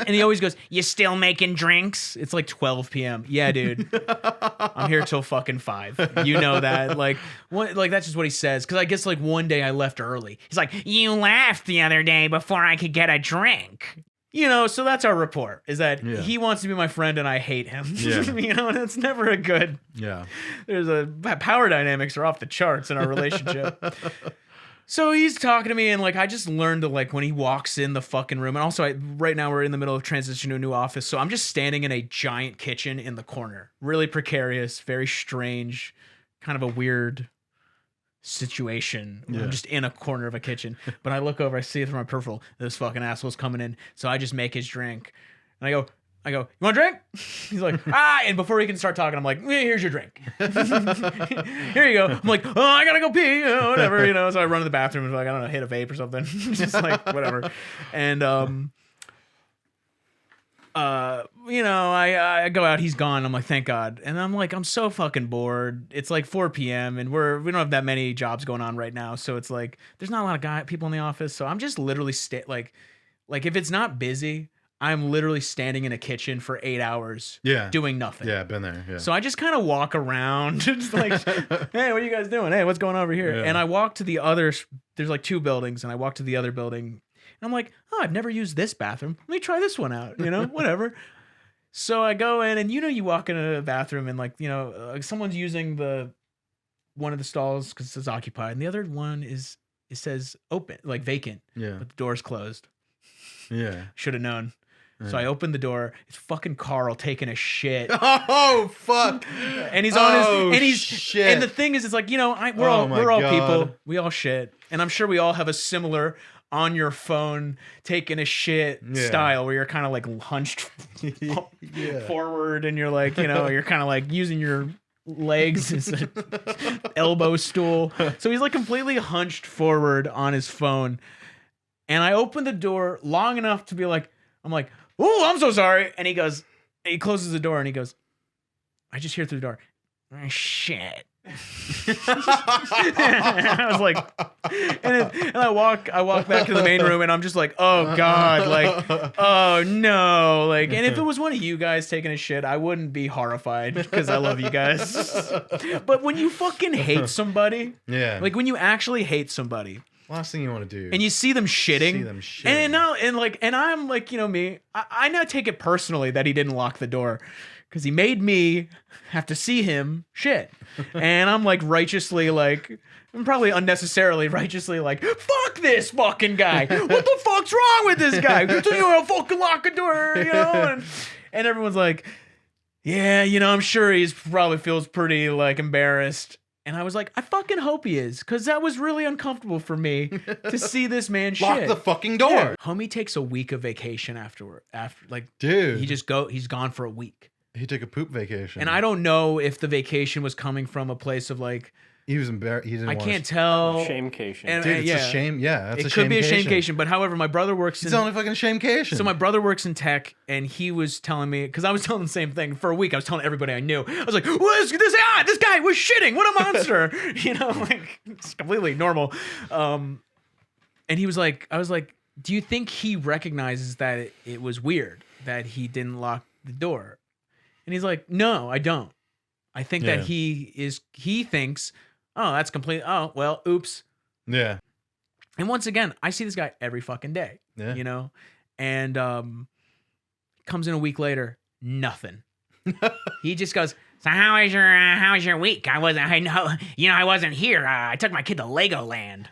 he always goes, you still making drinks? It's like 12 p.m. Yeah, dude. I'm here till fucking 5. You know that. Like, what? Like that's just what he says. Because I guess like one day I left early. He's like, you left the other day before I could get a drink. So that's our report, is that he wants to be my friend and I hate him. Yeah. And it's never a good. Yeah. There's power dynamics are off the charts in our relationship. So he's talking to me, and like I just learned to like when he walks in the fucking room, and also right now we're in the middle of transition to a new office, so I'm just standing in a giant kitchen in the corner, really precarious, very strange, kind of a weird situation. Yeah. I'm just in a corner of a kitchen, but I look over, I see it through my peripheral, this fucking asshole's coming in, so I just make his drink, and I go, you want a drink? He's like, and before he can start talking, I'm like, here's your drink. Here you go. I'm like, I gotta go pee, whatever, so I run to the bathroom and like, I don't know, hit a vape or something. Just like, whatever. And, I go out, he's gone. I'm like, thank God. And I'm like, I'm so fucking bored. It's like 4 p.m. and we don't have that many jobs going on right now. So it's like, there's not a lot of people in the office. So I'm just literally like if it's not busy, I'm literally standing in a kitchen for 8 hours doing nothing. Yeah, been there. Yeah. So I just kind of walk around just like, hey, what are you guys doing? Hey, what's going on over here? Yeah. And I walk to the other, there's like 2 buildings, and I walk to the other building, and I'm like, I've never used this bathroom. Let me try this one out, whatever. So I go in, and you walk into a bathroom and like, someone's using the one of the stalls because it says occupied, and the other one it says open, like vacant. Yeah. But the door's closed. Yeah. Should have known. Yeah. So I opened the door. It's fucking Carl taking a shit. Oh fuck! And he's on his shit. And the thing is, it's like, we're all people. We all shit, and I'm sure we all have a similar on your phone taking a shit style where you're kind of like hunched forward, and you're like, you're kind of like using your legs as an elbow stool. So he's like completely hunched forward on his phone, and I opened the door long enough to be like, I'm like, oh, I'm so sorry. And he closes the door and he goes, I just hear through the door, oh, shit. I was like, and I walk back to the main room and I'm just like, oh God, like, oh no. Like, and if it was one of you guys taking a shit, I wouldn't be horrified because I love you guys. But when you fucking hate somebody, like when you actually hate somebody, last thing you want to do, and you see them shitting, and I'm like, me, I now take it personally that he didn't lock the door because he made me have to see him shit, and I'm like righteously, like, I'm probably unnecessarily righteously like, fuck this fucking guy, what the fuck's wrong with this guy? So you want to fucking lock a door, and everyone's like, yeah, I'm sure he's probably feels pretty like embarrassed. And I was like, I fucking hope he is, because that was really uncomfortable for me to see this man shit. Lock the fucking door. Yeah. Homie takes a week of vacation after like, dude, he's gone for a week. He took a poop vacation. And I don't know if the vacation was coming from a place of like, he was embarrassed. He didn't. I can't tell. Shamecation. Dude, it's a shame. Yeah, it could be a shamecation. But however, my brother works. It's only fucking shamecation. So my brother works in tech, and he was telling me, because I was telling the same thing for a week. I was telling everybody I knew. I was like, this guy was shitting. What a monster. Like it's completely normal. And he was like, I was like, do you think he recognizes that it was weird that he didn't lock the door? And he's like, no, I don't. I think that he thinks, oh, that's complete. Oh, well, oops. Yeah. And once again, I see this guy every fucking day. Yeah. And comes in a week later, nothing. He just goes, so how was your week? I wasn't here. I took my kid to Legoland.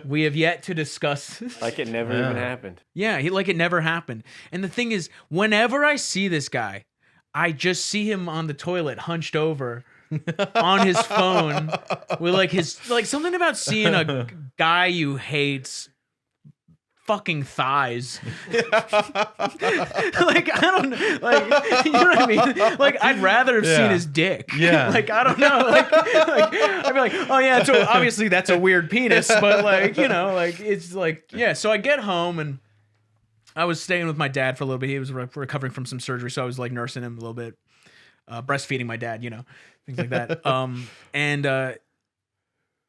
We have yet to discuss like it never even happened. Yeah, like it never happened. And the thing is, whenever I see this guy, I just see him on the toilet hunched over on his phone with like something about seeing a guy you hate's fucking thighs. Like, I don't, like, you know what I mean? Like, I'd rather have seen his dick. Yeah. Like, I don't know. Like I'd be like, oh yeah, so obviously that's a weird penis, but like, like it's like, yeah. So I get home and I was staying with my dad for a little bit. He was recovering from some surgery, so I was like nursing him a little bit, breastfeeding my dad, things like that. And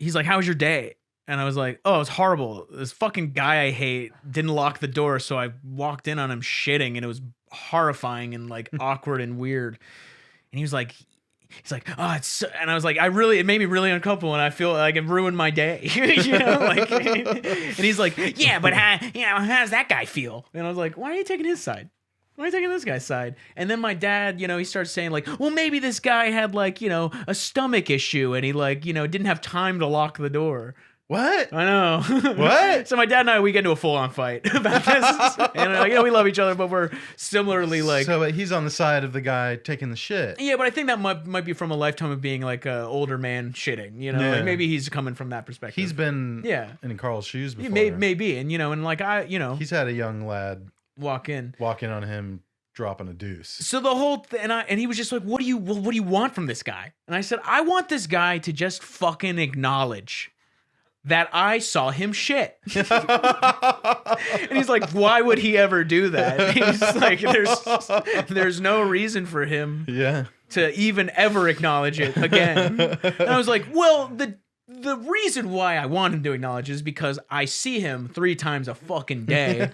he's like, "How was your day?" And I was like, "Oh, it's horrible. This fucking guy I hate didn't lock the door, so I walked in on him shitting, and it was horrifying and like awkward and weird." And he's like, "Oh, it's," and I was like, it made me really uncomfortable, and I feel like it ruined my day, like. And he's like, "Yeah, but how does that guy feel?" And I was like, "Why are you taking his side? Why are you taking this guy's side?" And then my dad, he starts saying like, "Well, maybe this guy had like, a stomach issue, and he like, didn't have time to lock the door." What? I know. What? So my dad and I, we get into a full-on fight about this. And we love each other, but we're similarly like. So he's on the side of the guy taking the shit. Yeah, but I think that might be from a lifetime of being like an older man shitting. Like maybe he's coming from that perspective. He's been in Carl's shoes before. Maybe, and and like he's had a young lad walk in on him dropping a deuce. So the whole thing, and he was just like, what do you want from this guy? And I said, I want this guy to just fucking acknowledge that I saw him shit. And he's like, why would he ever do that? And he's like, there's no reason for him to even ever acknowledge it again. And I was like, well, the reason why I want him to acknowledge is because I see him 3 times a fucking day.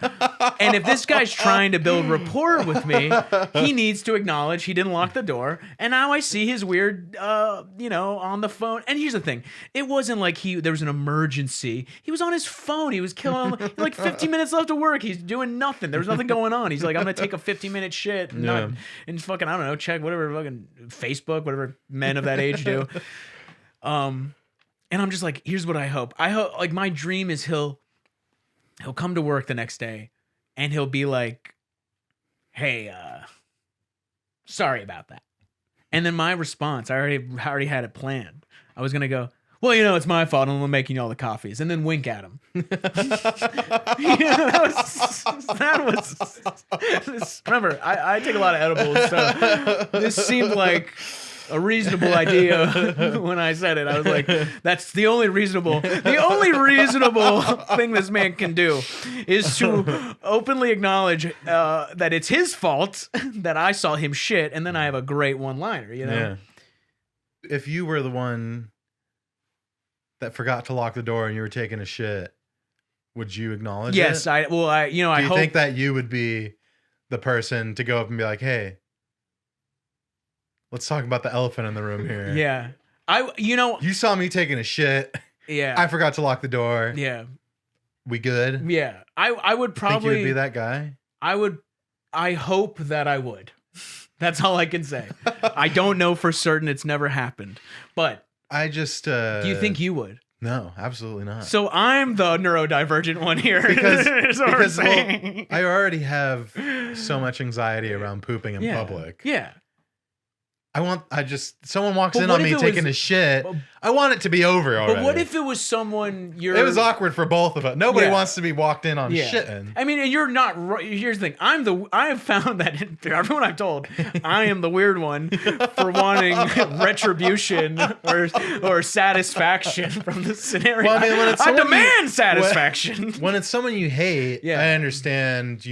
And if this guy's trying to build rapport with me, he needs to acknowledge he didn't lock the door. And now I see his weird, on the phone. And here's the thing. It wasn't like there was an emergency. He was on his phone. He was killing, like 15 minutes left of work. He's doing nothing. There was nothing going on. He's like, I'm going to take a 15-minute shit and fucking, I don't know, check whatever fucking Facebook, whatever men of that age do. And I'm just like, here's what I hope. Like, my dream is he'll come to work the next day and he'll be like, hey, sorry about that. And then my response, I already had it planned. I was going to go, well, it's my fault. I'm making you all the coffees, and then wink at him. That was remember, I take a lot of edibles, so this seemed like a reasonable idea when I said it. I was like, that's the only reasonable thing this man can do is to openly acknowledge that it's his fault that I saw him shit, and then I have a great one-liner, Yeah. If you were the one that forgot to lock the door and you were taking a shit, would you acknowledge it? Yes, I Do you think that you would be the person to go up and be like, hey, let's talk about the elephant in the room here. Yeah. You saw me taking a shit. Yeah. I forgot to lock the door. Yeah. We good? Yeah. I would probably think you would be that guy? I hope that I would. That's all I can say. I don't know for certain. It's never happened. But I just do you think you would? No, absolutely not. So I'm the neurodivergent one here. because I already have so much anxiety around pooping in public. Yeah. Someone walks in on me taking a shit. I want it to be over already. But what if it was someone It was awkward for both of us. Nobody wants to be walked in on shitting. I mean, and you're not. Here's the thing. I have found that everyone I've told, I am the weird one for wanting retribution or satisfaction from the scenario. Well, I mean, when I demand satisfaction. When it's someone you hate, I understand.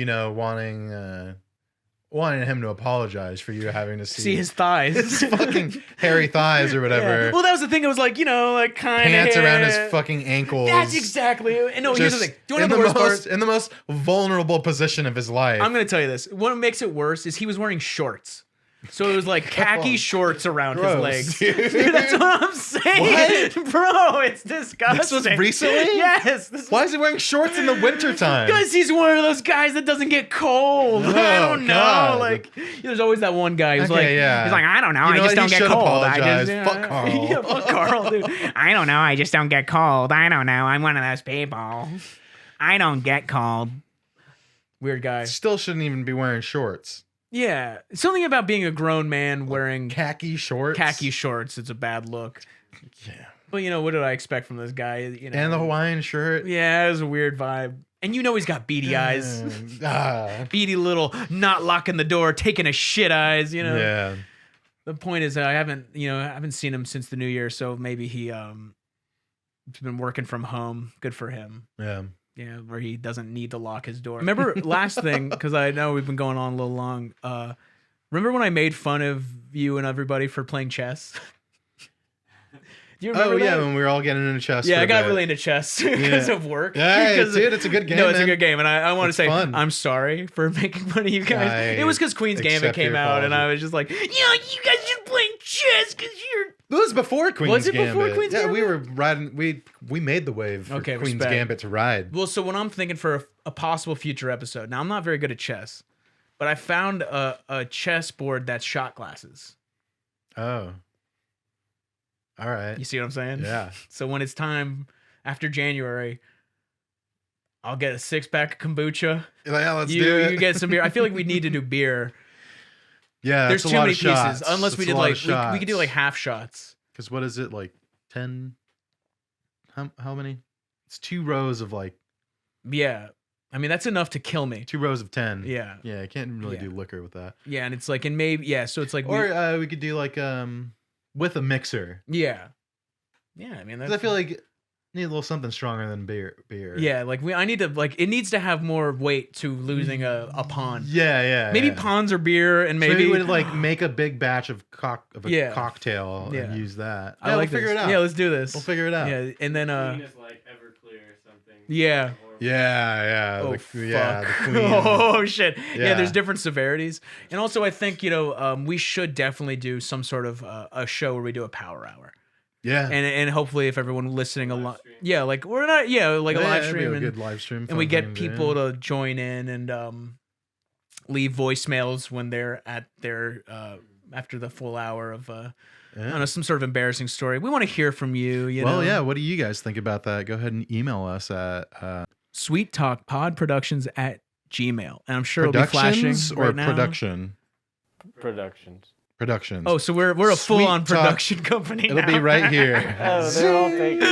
Wanting him to apologize for you having to see his thighs, his fucking hairy thighs or whatever. Yeah. Well, that was the thing. It was like, like kind of pants around his fucking ankles. That's exactly. And no, here's the thing. Do you want to know the worst part? In the most vulnerable position of his life. I'm going to tell you this. What makes it worse is he was wearing shorts. So it was like khaki shorts around his legs. Dude, that's what I'm saying. What? Bro, it's disgusting. This was recently? Yes. Why is he wearing shorts in the wintertime? Because he's one of those guys that doesn't get cold. I don't know. God. Like, there's always that one guy who's he's like, I don't know. I just don't get cold. Apologize. Fuck Carl. Yeah, fuck Carl, dude. I don't know. I just don't get cold. I don't know. I'm one of those people. I don't get cold. Weird guy. Still shouldn't even be wearing shorts. Yeah, something about being a grown man wearing khaki shorts. It's a bad look. Yeah. But what did I expect from this guy? And the Hawaiian shirt. Yeah, it was a weird vibe. And he's got beady eyes. Beady little, not locking the door, taking a shit eyes, Yeah. The point is I haven't seen him since the new year, so maybe he's been working from home. Good for him. Yeah. Yeah, where he doesn't need to lock his door. Remember, last thing, because I know we've been going on a little long. Remember when I made fun of you and everybody for playing chess? Do you remember that? When we were all getting into chess. Yeah, I got really into chess because of work. Yeah, dude, it's a good game. No, it's a good game, and I want to say fun. I'm sorry for making fun of you guys. It was because Queen's Gambit came out, and I was just like, you guys just playing chess because you're. It was before Queen's Gambit. Was it before Queen's Gambit? Yeah, we were riding. We made the wave for Queen's Gambit to ride. Well, so when I'm thinking for a possible future episode, now I'm not very good at chess, but I found a chess board that's shot glasses. Oh. All right. You see what I'm saying? Yeah. So when it's time after January, I'll get a 6-pack of kombucha. Yeah, let's do it. You get some beer. I feel like we need to do beer. Yeah, there's too many pieces. Unless we did we could do like half shots. Because what is it, like 10? How many? It's 2 rows of like. Yeah, I mean that's enough to kill me. 2 rows of 10. Yeah. Yeah, I can't really do liquor with that. Yeah, and it's like so it's like. Or we could do like with a mixer. Yeah. Yeah, I mean that's. I feel like Need a little something stronger than beer. Yeah, like I need to like it needs to have more weight to losing a pond. Yeah. Maybe ponds or beer, and maybe so we would like make a big batch of cocktail and use that. I like we'll figure it out. Yeah, let's do this. We'll figure it out. Yeah, and then Is like Everclear or something. Yeah. Yeah. Oh, the fuck. queen. Oh shit. Yeah. There's different severities, and also I think we should definitely do some sort of a show where we do a power hour. Yeah, and hopefully if everyone listening like we're not like a live stream, a good live stream, and we get people to join in and leave voicemails when they're at their after the full hour of I don't know, some sort of embarrassing story. We want to hear from you. Yeah. What do you guys think about that? Go ahead and email us at sweettalkpodproductions@gmail, and I'm sure it'll be flashing right now. Productions. Oh, so we're a full-on production company. It'll be right here. Oh, they're all fake.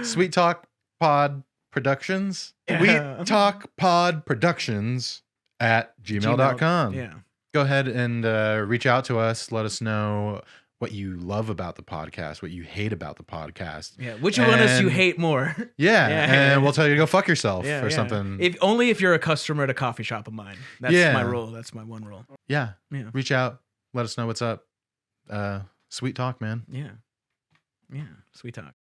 Sweet Talk Pod Productions. Sweet Talk Pod Productions at gmail.com. Yeah. Go ahead and reach out to us. Let us know what you love about the podcast, what you hate about the podcast. Yeah. Which one of us you hate more? Yeah. And we'll tell you to go fuck yourself or something. If you're a customer at a coffee shop of mine. That's my rule. That's my one rule. Yeah. Reach out. Let us know what's up. Sweet talk, man. Yeah. Sweet talk.